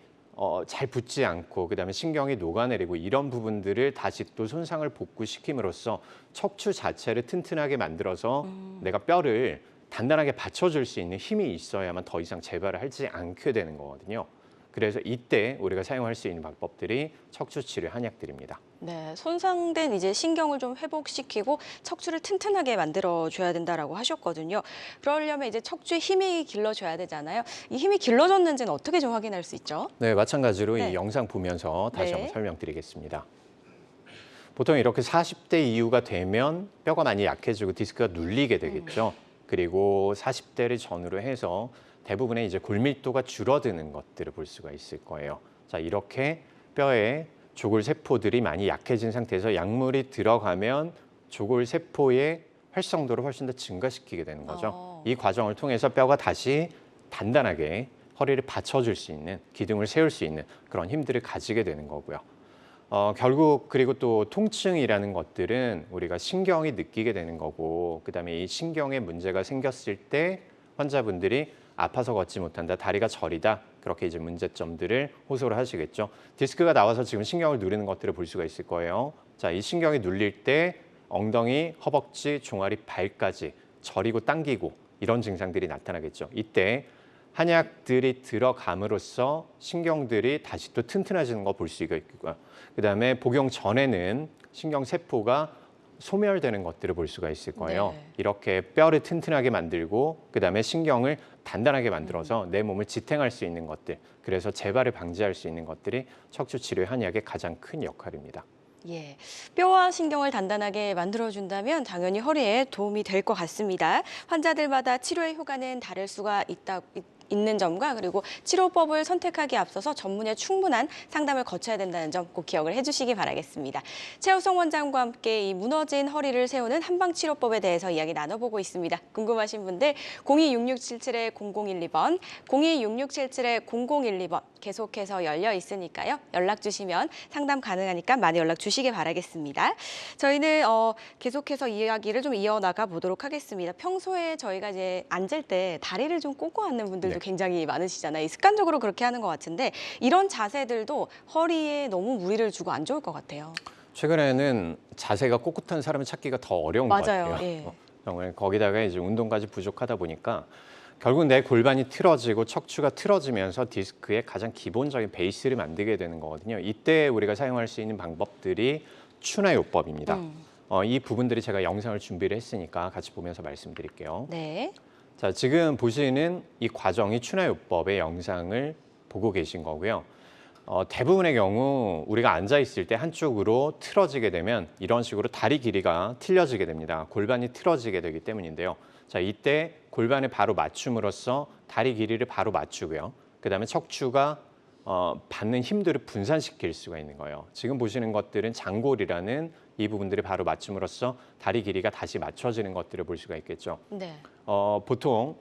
S2: 잘 붙지 않고 그다음에 신경이 녹아내리고 이런 부분들을 다시 또 손상을 복구시킴으로써 척추 자체를 튼튼하게 만들어서 내가 뼈를 단단하게 받쳐줄 수 있는 힘이 있어야만 더 이상 재발을 하지 않게 되는 거거든요. 그래서 이때 우리가 사용할 수 있는 방법들이 척추치료 한약들입니다.
S1: 네, 손상된 이제 신경을 좀 회복시키고 척추를 튼튼하게 만들어줘야 된다라고 하셨거든요. 그러려면 이제 척추에 힘이 길러져야 되잖아요. 이 힘이 길러졌는지는 어떻게 좀 확인할 수 있죠?
S2: 네, 마찬가지로
S1: 네.
S2: 이 영상 보면서 다시
S1: 네.
S2: 한번 설명드리겠습니다. 보통 이렇게 40대 이후가 되면 뼈가 많이 약해지고 디스크가 눌리게 되겠죠. 그리고 40대를 전후로 해서 대부분의 이제 골밀도가 줄어드는 것들을 볼 수가 있을 거예요. 자, 이렇게 뼈에 조골세포들이 많이 약해진 상태에서 약물이 들어가면 조골세포의 활성도를 훨씬 더 증가시키게 되는 거죠. 이 과정을 통해서 뼈가 다시 단단하게 허리를 받쳐줄 수 있는, 기둥을 세울 수 있는 그런 힘들을 가지게 되는 거고요. 결국 그리고 또 통증이라는 것들은 우리가 신경이 느끼게 되는 거고 그다음에 이 신경에 문제가 생겼을 때 환자분들이 아파서 걷지 못한다, 다리가 저리다 그렇게 이제 문제점들을 호소를 하시겠죠. 디스크가 나와서 지금 신경을 누르는 것들을 볼 수가 있을 거예요. 자, 이 신경이 눌릴 때 엉덩이, 허벅지, 종아리, 발까지 저리고 당기고 이런 증상들이 나타나겠죠. 이때 한약들이 들어감으로써 신경들이 다시 또 튼튼해지는 거 볼 수가 있고요. 그다음에 복용 전에는 신경세포가 소멸되는 것들을 볼 수가 있을 거예요.
S1: 네.
S2: 이렇게 뼈를 튼튼하게 만들고 그다음에 신경을 단단하게 만들어서 내 몸을 지탱할 수 있는 것들, 그래서 재발을 방지할 수 있는 것들이 척추치료 한약의 가장 큰 역할입니다.
S1: 예, 뼈와 신경을 단단하게 만들어준다면 당연히 허리에 도움이 될 것 같습니다. 환자들마다 치료의 효과는 다를 수가 있는 점과 그리고 치료법을 선택하기에 앞서서 전문의 충분한 상담을 거쳐야 된다는 점 꼭 기억을 해주시기 바라겠습니다. 최우성 원장과 함께 이 무너진 허리를 세우는 한방치료법에 대해서 이야기 나눠보고 있습니다. 궁금하신 분들 026677-0012번, 026677-0012번 계속해서 열려 있으니까요. 연락 주시면 상담 가능하니까 많이 연락 주시기 바라겠습니다. 저희는 계속해서 이야기를 좀 이어나가 보도록 하겠습니다. 평소에 저희가 이제 앉을 때 다리를 좀 꼬고 앉는 분들도 굉장히 많으시잖아요. 습관적으로 그렇게 하는 것 같은데 이런 자세들도 허리에 너무 무리를 주고 안 좋을 것 같아요.
S2: 최근에는 자세가 꼿꼿한 사람을 찾기가 더 어려운 것
S1: 맞아요.
S2: 같아요.
S1: 예.
S2: 정말 거기다가 이제 운동까지 부족하다 보니까 결국 내 골반이 틀어지고 척추가 틀어지면서 디스크의 가장 기본적인 베이스를 만들게 되는 거거든요. 이때 우리가 사용할 수 있는 방법들이 추나요법입니다. 이 부분들이 제가 영상을 준비를 했으니까 같이 보면서 말씀드릴게요.
S1: 네.
S2: 자, 지금 보시는 이 과정이 추나요법의 영상을 보고 계신 거고요. 대부분의 경우 우리가 앉아 있을 때 한쪽으로 틀어지게 되면 이런 식으로 다리 길이가 틀려지게 됩니다. 골반이 틀어지게 되기 때문인데요. 자, 이때 골반을 바로 맞춤으로써 다리 길이를 바로 맞추고요. 그다음에 척추가 받는 힘들을 분산시킬 수가 있는 거예요. 지금 보시는 것들은 장골이라는 이 부분들이 바로 맞춤으로써 다리 길이가 다시 맞춰지는 것들을 볼 수가 있겠죠.
S1: 네.
S2: 보통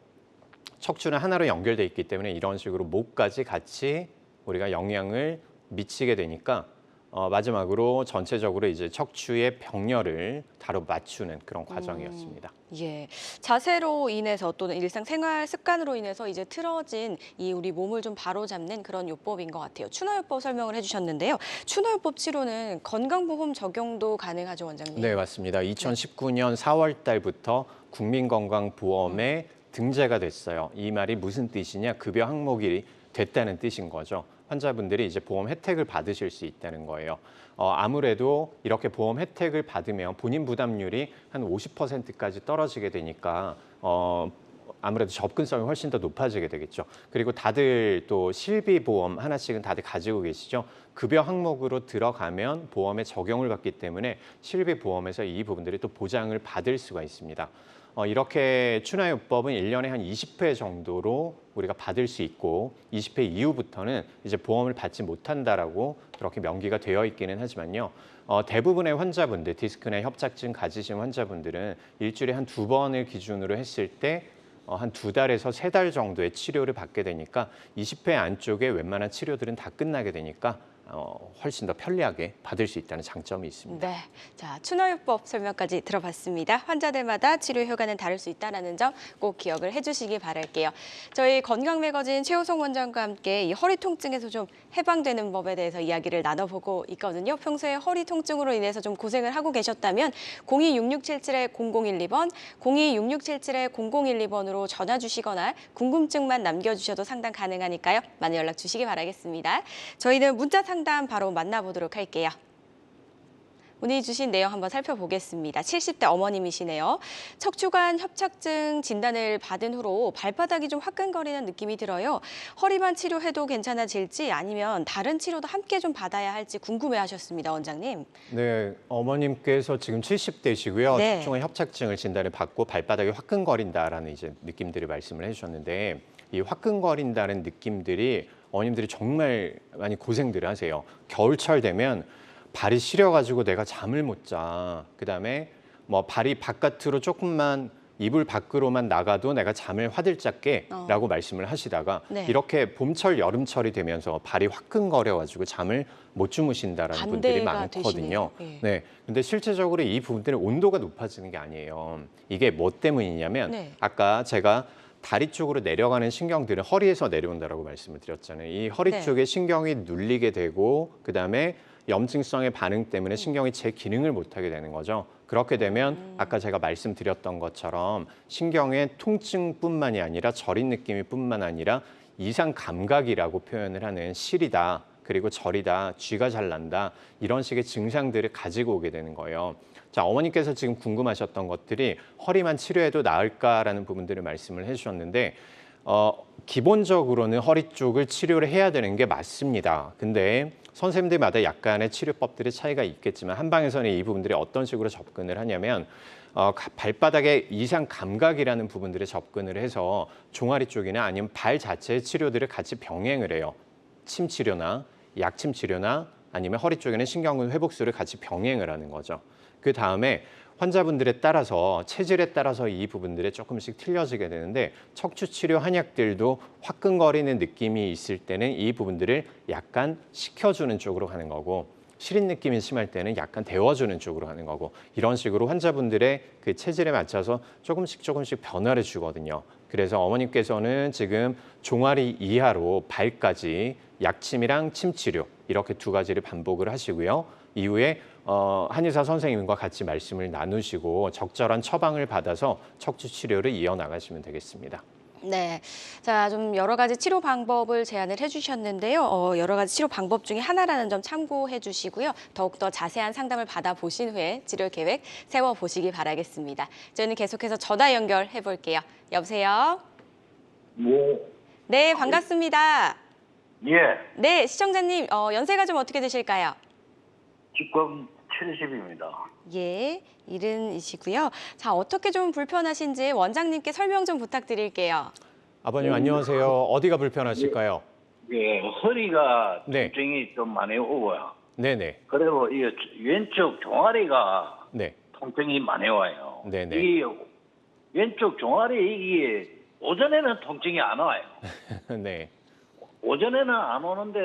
S2: 척추는 하나로 연결돼 있기 때문에 이런 식으로 목까지 같이 우리가 영향을 미치게 되니까 마지막으로 전체적으로 이제 척추의 병렬을 바로 맞추는 그런 과정이었습니다.
S1: 예, 자세로 인해서 또는 일상생활 습관으로 인해서 이제 틀어진 이 우리 몸을 좀 바로잡는 그런 요법인 것 같아요. 추나요법 설명을 해주셨는데요. 추나요법 치료는 건강보험 적용도 가능하죠, 원장님?
S2: 네, 맞습니다. 2019년 4월 달부터 국민건강보험에 등재가 됐어요. 이 말이 무슨 뜻이냐? 급여 항목이 됐다는 뜻인 거죠. 환자분들이 이제 보험 혜택을 받으실 수 있다는 거예요. 아무래도 이렇게 보험 혜택을 받으면 본인 부담률이 한 50%까지 떨어지게 되니까 아무래도 접근성이 훨씬 더 높아지게 되겠죠. 그리고 다들 또 실비보험 하나씩은 다들 가지고 계시죠. 급여 항목으로 들어가면 보험에 적용을 받기 때문에 실비보험에서 이 부분들이 또 보장을 받을 수가 있습니다. 이렇게 추나요법은 1년에 한 20회 정도로 우리가 받을 수 있고 20회 이후부터는 이제 보험을 받지 못한다라고 그렇게 명기가 되어 있기는 하지만요. 대부분의 환자분들, 디스크나 협착증 가지신 환자분들은 일주일에 한 2번을 기준으로 했을 때 한 2달에서 3달 정도의 치료를 받게 되니까 20회 안쪽에 웬만한 치료들은 다 끝나게 되니까 훨씬 더 편리하게 받을 수 있다는 장점이 있습니다.
S1: 네, 자 추노요법 설명까지 들어봤습니다. 환자들마다 치료 효과는 다를 수 있다는 점 꼭 기억을 해주시기 바랄게요. 저희 건강 매거진 최호성 원장과 함께 이 허리 통증에서 좀 해방되는 법에 대해서 이야기를 나눠보고 있거든요. 평소에 허리 통증으로 인해서 좀 고생을 하고 계셨다면 026677-0012번, 026677-0012번으로 전화 주시거나 궁금증만 남겨주셔도 상담 가능하니까요. 많은 연락 주시기 바라겠습니다. 저희는 문자 상담 바로 만나보도록 할게요. 문의 주신 내용 한번 살펴보겠습니다. 70대 어머님이시네요. 척추관 협착증 진단을 받은 후로 발바닥이 좀 화끈거리는 느낌이 들어요. 허리만 치료해도 괜찮아질지 아니면 다른 치료도 함께 좀 받아야 할지 궁금해하셨습니다, 원장님.
S2: 네, 어머님께서 지금 70대시고요.
S1: 네.
S2: 척추관 협착증을 진단을 받고 발바닥이 화끈거린다라는 이제 느낌들을 말씀을 해주셨는데 이 화끈거린다는 느낌들이 어머님들이 정말 많이 고생들을 하세요. 겨울철 되면 발이 시려가지고 내가 잠을 못 자. 그다음에 뭐 발이 바깥으로 조금만 이불 밖으로만 나가도 내가 잠을 화들짝 깨라고 말씀을 하시다가
S1: 네.
S2: 이렇게 봄철 여름철이 되면서 발이 화끈거려가지고 잠을 못 주무신다라는 분들이
S1: 반대가
S2: 많거든요.
S1: 되시네요. 예.
S2: 네, 근데 실제적으로 이 부분들은 온도가 높아지는 게 아니에요. 이게 뭐 때문이냐면
S1: 네.
S2: 아까 제가 다리 쪽으로 내려가는 신경들은 허리에서 내려온다라고 말씀을 드렸잖아요. 이 허리
S1: 네.
S2: 쪽에 신경이 눌리게 되고 그다음에 염증성의 반응 때문에 신경이 제 기능을 못하게 되는 거죠. 그렇게 되면 아까 제가 말씀드렸던 것처럼 신경의 통증뿐만이 아니라 저린 느낌이 뿐만 아니라 이상 감각이라고 표현을 하는 시리다, 그리고 저리다, 쥐가 잘 난다 이런 식의 증상들을 가지고 오게 되는 거예요. 자, 어머니께서 지금 궁금하셨던 것들이 허리만 치료해도 나을까라는 부분들을 말씀을 해주셨는데 기본적으로는 허리 쪽을 치료를 해야 되는 게 맞습니다. 근데 선생님들마다 약간의 치료법들의 차이가 있겠지만 한방에서는 이 부분들이 어떤 식으로 접근을 하냐면 발바닥의 이상 감각이라는 부분들에 접근을 해서 종아리 쪽이나 아니면 발 자체의 치료들을 같이 병행을 해요. 침 치료나 약침 치료나 아니면 허리 쪽에는 신경근 회복술을 같이 병행을 하는 거죠. 그 다음에 환자분들에 따라서 체질에 따라서 이 부분들이 조금씩 틀려지게 되는데 척추 치료 한약들도 화끈거리는 느낌이 있을 때는 이 부분들을 약간 식혀주는 쪽으로 가는 거고 시린 느낌이 심할 때는 약간 데워주는 쪽으로 가는 거고 이런 식으로 환자분들의 그 체질에 맞춰서 조금씩 변화를 주거든요. 그래서 어머님께서는 지금 종아리 이하로 발까지 약침이랑 침치료 이렇게 2가지를 반복을 하시고요. 이후에 한의사 선생님과 같이 말씀을 나누시고 적절한 처방을 받아서 척추 치료를 이어나가시면 되겠습니다.
S1: 네, 자, 좀 여러 가지 치료 방법을 제안을 해주셨는데요. 여러 가지 치료 방법 중에 하나라는 점 참고해 주시고요. 더욱더 자세한 상담을 받아보신 후에 치료 계획 세워보시기 바라겠습니다. 저희는 계속해서 전화 연결해 볼게요. 여보세요?
S4: 예.
S1: 네, 반갑습니다.
S4: 예.
S1: 네, 시청자님, 연세가 좀 어떻게 되실까요?
S4: 지금 70입니다.
S1: 예, 70이시고요. 자, 어떻게 좀 불편하신지 원장님께 설명 좀 부탁드릴게요.
S2: 아버님 안녕하세요. 어디가 불편하실까요?
S4: 예, 허리가
S2: 네.
S4: 통증이 좀 많이 오고요.
S2: 네네.
S4: 그리고 이 왼쪽 종아리가
S2: 네.
S4: 통증이 많이 와요.
S2: 네네.
S4: 이 왼쪽 종아리 이게 오전에는 통증이 안 와요.
S2: 네.
S4: 오전에는 안 오는데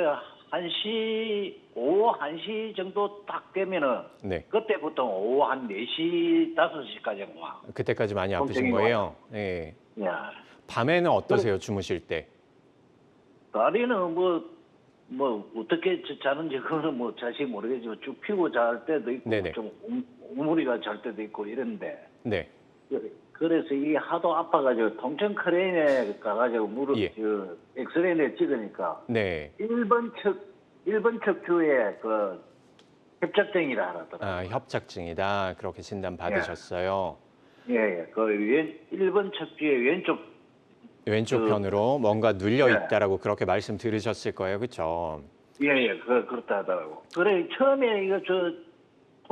S4: 오후 1시 정도 딱 되면은
S2: 네.
S4: 그때부터 오후 한 4시, 5시까지 와.
S2: 그때까지 많이 아프신
S4: 통증이
S2: 거예요? 네.
S4: 예.
S2: 밤에는 어떠세요? 주무실 때?
S4: 다리는 뭐 어떻게 자는지 그거는 뭐 자세히 모르겠지만 쭉 펴고 잘 때도 있고
S2: 네네.
S4: 좀 우물이가 잘 때도 있고 이런데
S2: 네.
S4: 그래서 이게 하도 아파가지고 통증 크레인에 가가지고 무릎
S2: 예.
S4: 엑스레이에 찍으니까
S2: 네.
S4: 1번 척추에 그 협착증이라 하더라고요.
S2: 아, 협착증이다. 그렇게 진단 받으셨어요.
S4: 예. 그 1번 척추의
S2: 왼쪽 편으로 뭔가 눌려 있다라고 그렇게 말씀 들으셨을 거예요. 그렇죠?
S4: 그렇다 하더라고. 그래 처음에 이거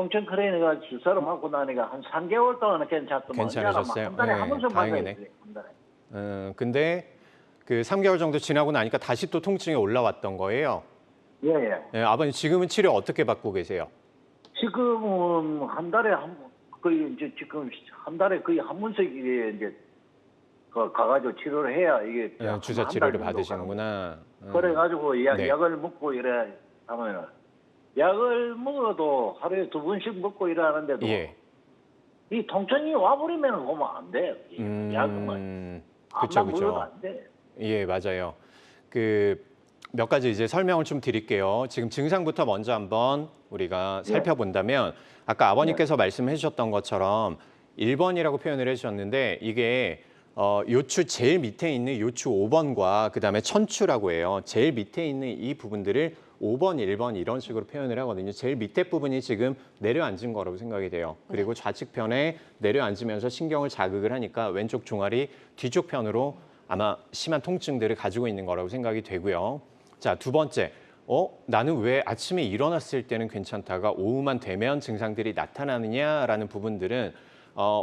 S4: 통증 크레인가 주사를 맞고 나니까 한 3개월 동안은 괜찮더만.
S2: 괜찮으셨어요?
S4: 한 달에
S2: 네,
S4: 한 번씩
S2: 다행이네.
S4: 맞아야 돼. 한 달에.
S2: 근데 그 3개월 정도 지나고 나니까 다시 또 통증이 올라왔던 거예요.
S4: 예, 예.
S2: 예, 아버님 지금은 치료 어떻게 받고 계세요?
S4: 지금은 한 달에 거의 이제 지금 한 달에 거의 한 번씩 이제 가가지고 치료를 해야 이게
S2: 예, 주사
S4: 한
S2: 치료를
S4: 달 정도
S2: 받으시는구나.
S4: 그래가지고
S2: 네.
S4: 약을 먹고 이래 하면은 약을 먹어도 하루에 2번씩 먹고 이러는데도
S2: 예.
S4: 이 통증이 와버리면 보면 안 돼요. 약은
S2: 그쵸,
S4: 안만 먹어도
S2: 그쵸.
S4: 안 돼.
S2: 예, 맞아요. 그 몇 가지 이제 설명을 좀 드릴게요. 지금 증상부터 먼저 한번 우리가
S4: 네.
S2: 살펴본다면 아까 아버님께서 말씀해 주셨던 것처럼 1번이라고 표현을 해주셨는데 이게 요추 제일 밑에 있는 요추 5번과 그다음에 천추라고 해요. 제일 밑에 있는 이 부분들을 5번, 1번 이런 식으로 표현을 하거든요. 제일 밑에 부분이 지금 내려앉은 거라고 생각이 돼요. 그리고 좌측편에 내려앉으면서 신경을 자극을 하니까 왼쪽 종아리 뒤쪽 편으로 아마 심한 통증들을 가지고 있는 거라고 생각이 되고요. 자, 두 번째. 나는 왜 아침에 일어났을 때는 괜찮다가 오후만 되면 증상들이 나타나느냐라는 부분들은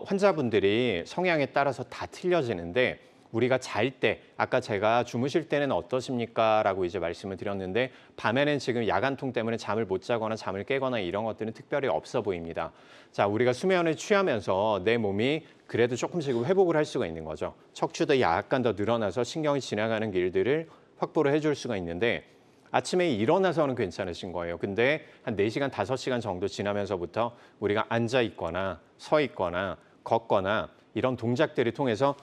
S2: 환자분들이 성향에 따라서 다 틀려지는데 우리가 잘 때, 아까 제가 주무실 때는 어떠십니까? 라고 이제 말씀을 드렸는데 밤에는 지금 야간통 때문에 잠을 못 자거나 잠을 깨거나 이런 것들은 특별히 없어 보입니다. 자, 우리가 수면을 취하면서 내 몸이 그래도 조금씩 회복을 할 수가 있는 거죠. 척추도 약간 더 늘어나서 신경이 지나가는 길들을 확보를 해줄 수가 있는데 아침에 일어나서는 괜찮으신 거예요. 근데 한 4시간, 5시간 정도 지나면서부터 우리가 앉아 있거나 서 있거나 걷거나 이런 동작들을 통해서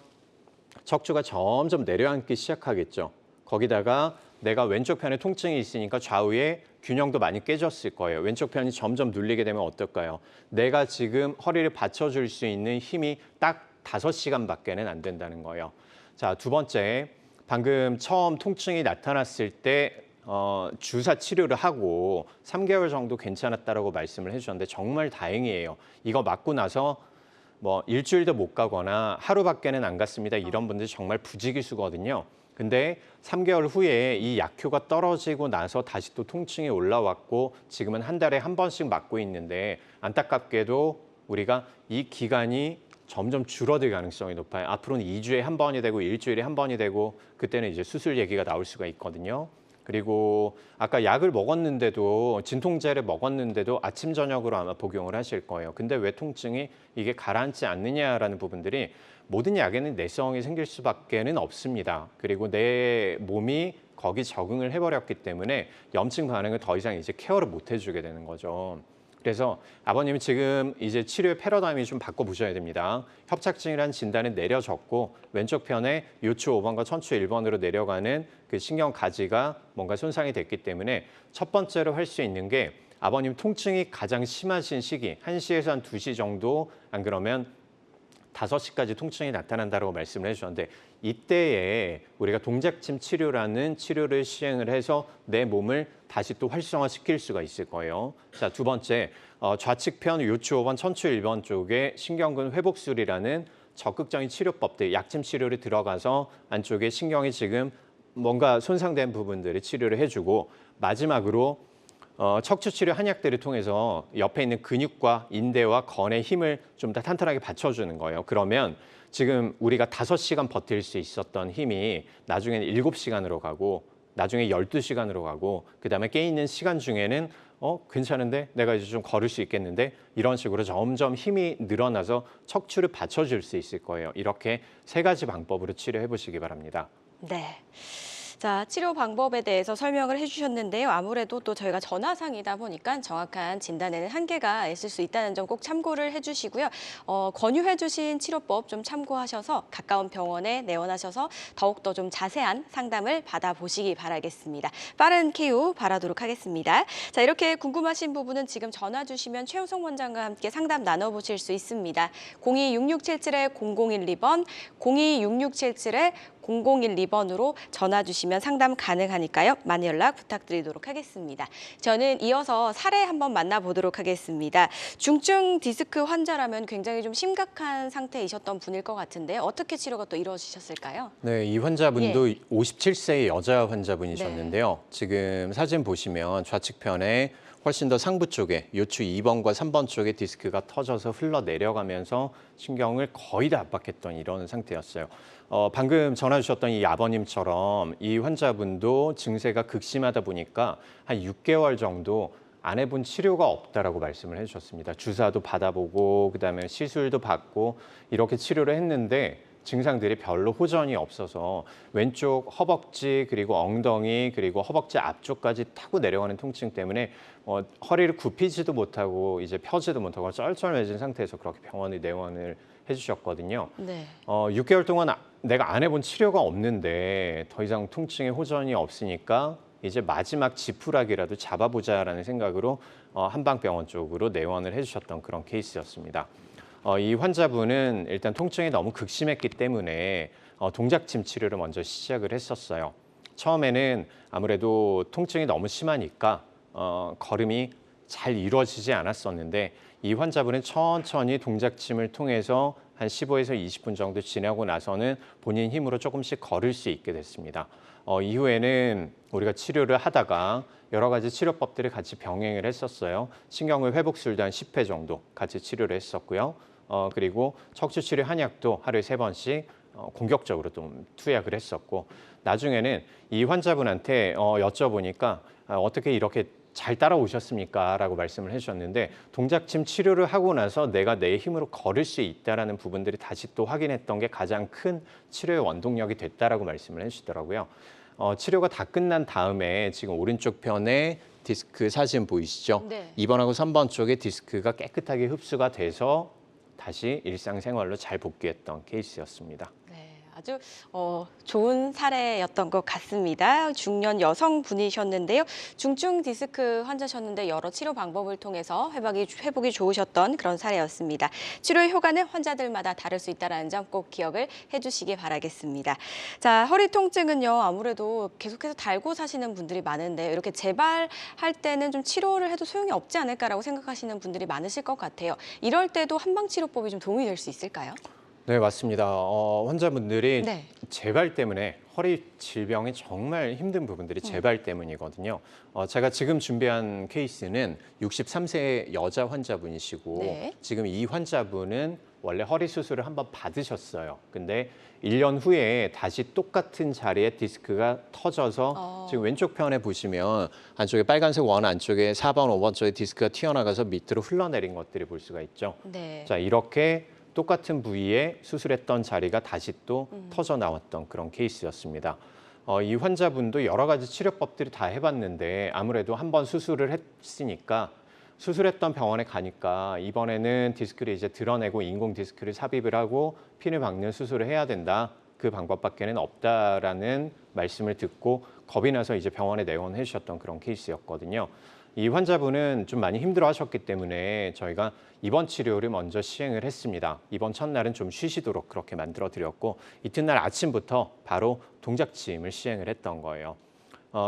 S2: 척추가 점점 내려앉기 시작하겠죠. 거기다가 내가 왼쪽 편에 통증이 있으니까 좌우에 균형도 많이 깨졌을 거예요. 왼쪽 편이 점점 눌리게 되면 어떨까요? 내가 지금 허리를 받쳐줄 수 있는 힘이 딱 5시간밖에는 안 된다는 거예요. 자, 두 번째, 방금 처음 통증이 나타났을 때 주사 치료를 하고 3개월 정도 괜찮았다라고 말씀을 해주셨는데 정말 다행이에요. 이거 맞고 나서 뭐 일주일도 못 가거나 하루밖에는 안 갔습니다. 이런 분들 정말 부지기수거든요. 근데 3개월 후에 이 약효가 떨어지고 나서 다시 또 통증이 올라왔고 지금은 한 달에 한 번씩 맞고 있는데 안타깝게도 우리가 이 기간이 점점 줄어들 가능성이 높아요. 앞으로는 2주에 한 번이 되고 일주일에 한 번이 되고 그때는 이제 수술 얘기가 나올 수가 있거든요. 그리고 아까 약을 먹었는데도 진통제를 먹었는데도 아침 저녁으로 아마 복용을 하실 거예요. 근데 왜 통증이 이게 가라앉지 않느냐라는 부분들이 모든 약에는 내성이 생길 수밖에는 없습니다. 그리고 내 몸이 거기 적응을 해버렸기 때문에 염증 반응을 더 이상 이제 케어를 못 해주게 되는 거죠. 그래서 아버님이 지금 이제 치료의 패러다임이 좀 바꿔보셔야 됩니다. 협착증이라는 진단은 내려졌고 왼쪽 편에 요추 5번과 천추 1번으로 내려가는 그 신경 가지가 뭔가 손상이 됐기 때문에 첫 번째로 할 수 있는 게 아버님 통증이 가장 심하신 시기 1시에서 한 2시 정도 안 그러면 5시까지 통증이 나타난다고 말씀을 해주셨는데 이때에 우리가 동작침 치료라는 치료를 시행을 해서 내 몸을 다시 또 활성화시킬 수가 있을 거예요. 자, 두 번째, 좌측편 요추 5번, 천추 1번 쪽에 신경근 회복술이라는 적극적인 치료법들, 약침 치료를 들어가서 안쪽에 신경이 지금 뭔가 손상된 부분들을 치료를 해주고 마지막으로 척추 치료 한약들을 통해서 옆에 있는 근육과 인대와 건의 힘을 좀 더 탄탄하게 받쳐주는 거예요. 그러면 지금 우리가 5시간 버틸 수 있었던 힘이 나중에는 7시간으로 가고 나중에 12시간으로 가고 그다음에 깨있는 시간 중에는 괜찮은데 내가 이제 좀 걸을 수 있겠는데 이런 식으로 점점 힘이 늘어나서 척추를 받쳐줄 수 있을 거예요. 이렇게 3가지 방법으로 치료해 보시기 바랍니다.
S1: 네. 자, 치료 방법에 대해서 설명을 해주셨는데요. 아무래도 또 저희가 전화상이다 보니까 정확한 진단에는 한계가 있을 수 있다는 점 꼭 참고를 해주시고요. 권유해주신 치료법 좀 참고하셔서 가까운 병원에 내원하셔서 더욱더 좀 자세한 상담을 받아보시기 바라겠습니다. 빠른 쾌유 바라도록 하겠습니다. 자, 이렇게 궁금하신 부분은 지금 전화 주시면 최우성 원장과 함께 상담 나눠보실 수 있습니다. 02-6677-0012번, 02-6677-0012번으로 전화 주시면 상담 가능하니까요. 많은 연락 부탁드리도록 하겠습니다. 저는 이어서 사례 한번 만나보도록 하겠습니다. 중증 디스크 환자라면 굉장히 좀 심각한 상태이셨던 분일 것 같은데 어떻게 치료가 또 이루어지셨을까요?
S2: 네, 이 환자분도 57세의 여자 환자분이셨는데요. 지금 사진 보시면 좌측편에 훨씬 더 상부 쪽에 요추 2번과 3번 쪽에 디스크가 터져서 흘러내려가면서 신경을 거의 다 압박했던 이런 상태였어요. 방금 전화 주셨던 이 아버님처럼 이 환자분도 증세가 극심하다 보니까 한 6개월 정도 안 해본 치료가 없다라고 말씀을 해주셨습니다. 주사도 받아보고 그다음에 시술도 받고 이렇게 치료를 했는데 증상들이 별로 호전이 없어서 왼쪽 허벅지 그리고 엉덩이 그리고 허벅지 앞쪽까지 타고 내려가는 통증 때문에 허리를 굽히지도 못하고 이제 펴지도 못하고 쩔쩔매진 상태에서 그렇게 병원에 내원을 해주셨거든요.
S1: 네.
S2: 6개월 동안 내가 안 해본 치료가 없는데 더 이상 통증에 호전이 없으니까 이제 마지막 지푸라기라도 잡아보자라는 생각으로 한방병원 쪽으로 내원을 해주셨던 그런 케이스였습니다. 이 환자분은 일단 통증이 너무 극심했기 때문에 동작침 치료를 먼저 시작을 했었어요. 처음에는 아무래도 통증이 너무 심하니까 걸음이 잘 이루어지지 않았었는데 이 환자분은 천천히 동작침을 통해서 한 15에서 20분 정도 지나고 나서는 본인 힘으로 조금씩 걸을 수 있게 됐습니다. 이후에는 우리가 치료를 하다가 여러 가지 치료법들을 같이 병행을 했었어요. 신경의 회복술도 한 10회 정도 같이 치료를 했었고요. 그리고 척추치료 한약도 하루에 3번씩 공격적으로 좀 투약을 했었고 나중에는 이 환자분한테 여쭤보니까 어떻게 이렇게 잘 따라오셨습니까? 라고 말씀을 해주셨는데 동작침 치료를 하고 나서 내가 내 힘으로 걸을 수 있다는 부분들이 다시 또 확인했던 게 가장 큰 치료의 원동력이 됐다라고 말씀을 해주시더라고요. 치료가 다 끝난 다음에 지금 오른쪽 편에 디스크 사진 보이시죠?
S1: 네.
S2: 2번하고 3번 쪽에 디스크가 깨끗하게 흡수가 돼서 다시 일상생활로 잘 복귀했던 케이스였습니다.
S1: 네, 아주 좋은 사례였던 것 같습니다. 중년 여성분이셨는데요. 중증 디스크 환자셨는데 여러 치료 방법을 통해서 회복이 좋으셨던 그런 사례였습니다. 치료의 효과는 환자들마다 다를 수 있다는 점 꼭 기억을 해주시기 바라겠습니다. 자, 허리 통증은요. 아무래도 계속해서 달고 사시는 분들이 많은데 이렇게 재발할 때는 좀 치료를 해도 소용이 없지 않을까라고 생각하시는 분들이 많으실 것 같아요. 이럴 때도 한방치료법이 좀 도움이 될 수 있을까요?
S2: 네, 맞습니다. 환자분들이
S1: 네.
S2: 재발 때문에 허리 질병이 정말 힘든 부분들이 재발 때문이거든요. 제가 지금 준비한 케이스는 63세 여자 환자분이시고
S1: 네.
S2: 지금 이 환자분은 원래 허리 수술을 한번 받으셨어요. 근데 1년 후에 다시 똑같은 자리에 디스크가 터져서 지금 왼쪽 편에 보시면 안쪽에 빨간색 원 안쪽에 4번, 5번 쪽에 디스크가 튀어나가서 밑으로 흘러내린 것들을 볼 수가 있죠.
S1: 네.
S2: 자, 이렇게 똑같은 부위에 수술했던 자리가 다시 또 터져 나왔던 그런 케이스였습니다. 이 환자분도 여러 가지 치료법들이 다 해봤는데 아무래도 한 번 수술을 했으니까 수술했던 병원에 가니까 이번에는 디스크를 이제 드러내고 인공 디스크를 삽입을 하고 핀을 박는 수술을 해야 된다. 그 방법밖에는 없다라는 말씀을 듣고 겁이 나서 이제 병원에 내원해 주셨던 그런 케이스였거든요. 이 환자분은 좀 많이 힘들어하셨기 때문에 저희가 입원 치료를 먼저 시행을 했습니다. 입원 첫날은 좀 쉬시도록 그렇게 만들어 드렸고 이튿날 아침부터 바로 동작침을 시행을 했던 거예요.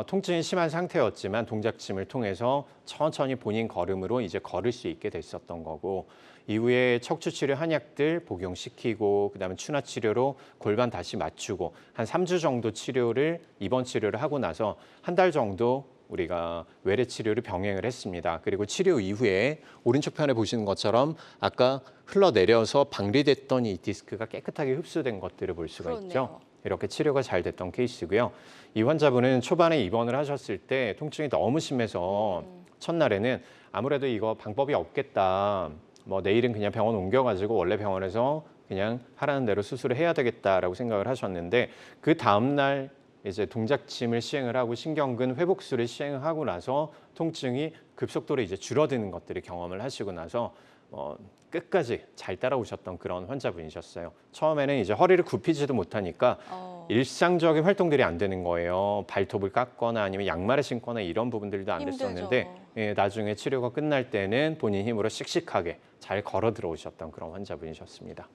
S2: 통증이 심한 상태였지만 동작침을 통해서 천천히 본인 걸음으로 이제 걸을 수 있게 됐었던 거고 이후에 척추치료 한약들 복용시키고 그다음에 추나치료로 골반 다시 맞추고 한 3주 정도 치료를 입원 치료를 하고 나서 한 달 정도 우리가 외래 치료를 병행을 했습니다. 그리고 치료 이후에 오른쪽 편에 보시는 것처럼 아까 흘러내려서 방리됐던 이 디스크가 깨끗하게 흡수된 것들을 볼 수가
S1: 그렇네요.
S2: 있죠. 이렇게 치료가 잘 됐던 케이스고요. 이 환자분은 초반에 입원을 하셨을 때 통증이 너무 심해서 첫날에는 아무래도 이거 방법이 없겠다. 뭐 내일은 그냥 병원 옮겨가지고 원래 병원에서 그냥 하라는 대로 수술을 해야 되겠다라고 생각을 하셨는데 그 다음날 이제 동작침을 시행을 하고 신경근 회복술을 시행하고 나서 통증이 급속도로 이제 줄어드는 것들을 경험을 하시고 나서 끝까지 잘 따라오셨던 그런 환자분이셨어요. 처음에는 이제 허리를 굽히지도 못하니까 일상적인 활동들이 안 되는 거예요. 발톱을 깎거나 아니면 양말을 신거나 이런 부분들도 안
S1: 힘들죠.
S2: 됐었는데 예, 나중에 치료가 끝날 때는 본인 힘으로 씩씩하게 잘 걸어 들어오셨던 그런 환자분이셨습니다.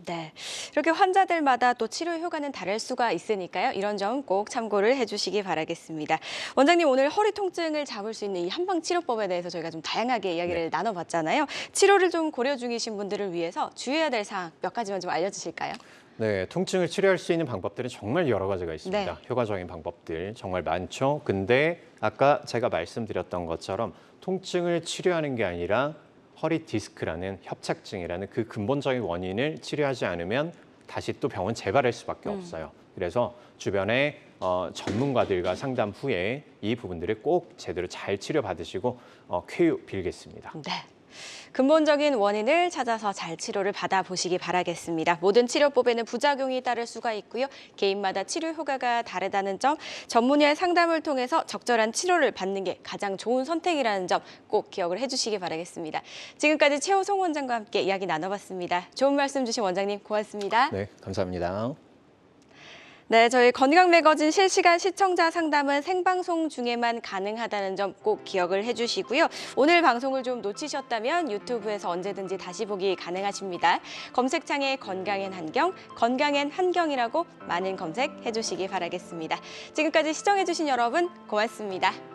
S1: 네, 이렇게 환자들마다 또 치료 효과는 다를 수가 있으니까요. 이런 점 꼭 참고를 해주시기 바라겠습니다. 원장님, 오늘 허리 통증을 잡을 수 있는 이 한방 치료법에 대해서 저희가 좀 다양하게 이야기를 나눠봤잖아요. 치료를 좀 고려 중이신 분들을 위해서 주의해야 될 사항 몇 가지만 좀 알려주실까요?
S2: 네, 통증을 치료할 수 있는 방법들은 정말 여러 가지가 있습니다.
S1: 네.
S2: 효과적인 방법들 정말 많죠. 근데 아까 제가 말씀드렸던 것처럼 통증을 치료하는 게 아니라 허리 디스크라는 협착증이라는 그 근본적인 원인을 치료하지 않으면 다시 또 병원 재발할 수밖에 없어요. 그래서 주변에 전문가들과 상담 후에 이 부분들을 꼭 제대로 잘 치료받으시고 쾌유 빌겠습니다.
S1: 네. 근본적인 원인을 찾아서 잘 치료를 받아보시기 바라겠습니다. 모든 치료법에는 부작용이 따를 수가 있고요. 개인마다 치료 효과가 다르다는 점, 전문의의 상담을 통해서 적절한 치료를 받는 게 가장 좋은 선택이라는 점 꼭 기억을 해주시기 바라겠습니다. 지금까지 최호송 원장과 함께 이야기 나눠봤습니다. 좋은 말씀 주신 원장님 고맙습니다.
S2: 네, 감사합니다.
S1: 네, 저희 건강 매거진 실시간 시청자 상담은 생방송 중에만 가능하다는 점 꼭 기억을 해주시고요. 오늘 방송을 좀 놓치셨다면 유튜브에서 언제든지 다시 보기 가능하십니다. 검색창에 건강엔 한경, 건강엔 한경이라고 많은 검색해 주시기 바라겠습니다. 지금까지 시청해 주신 여러분 고맙습니다.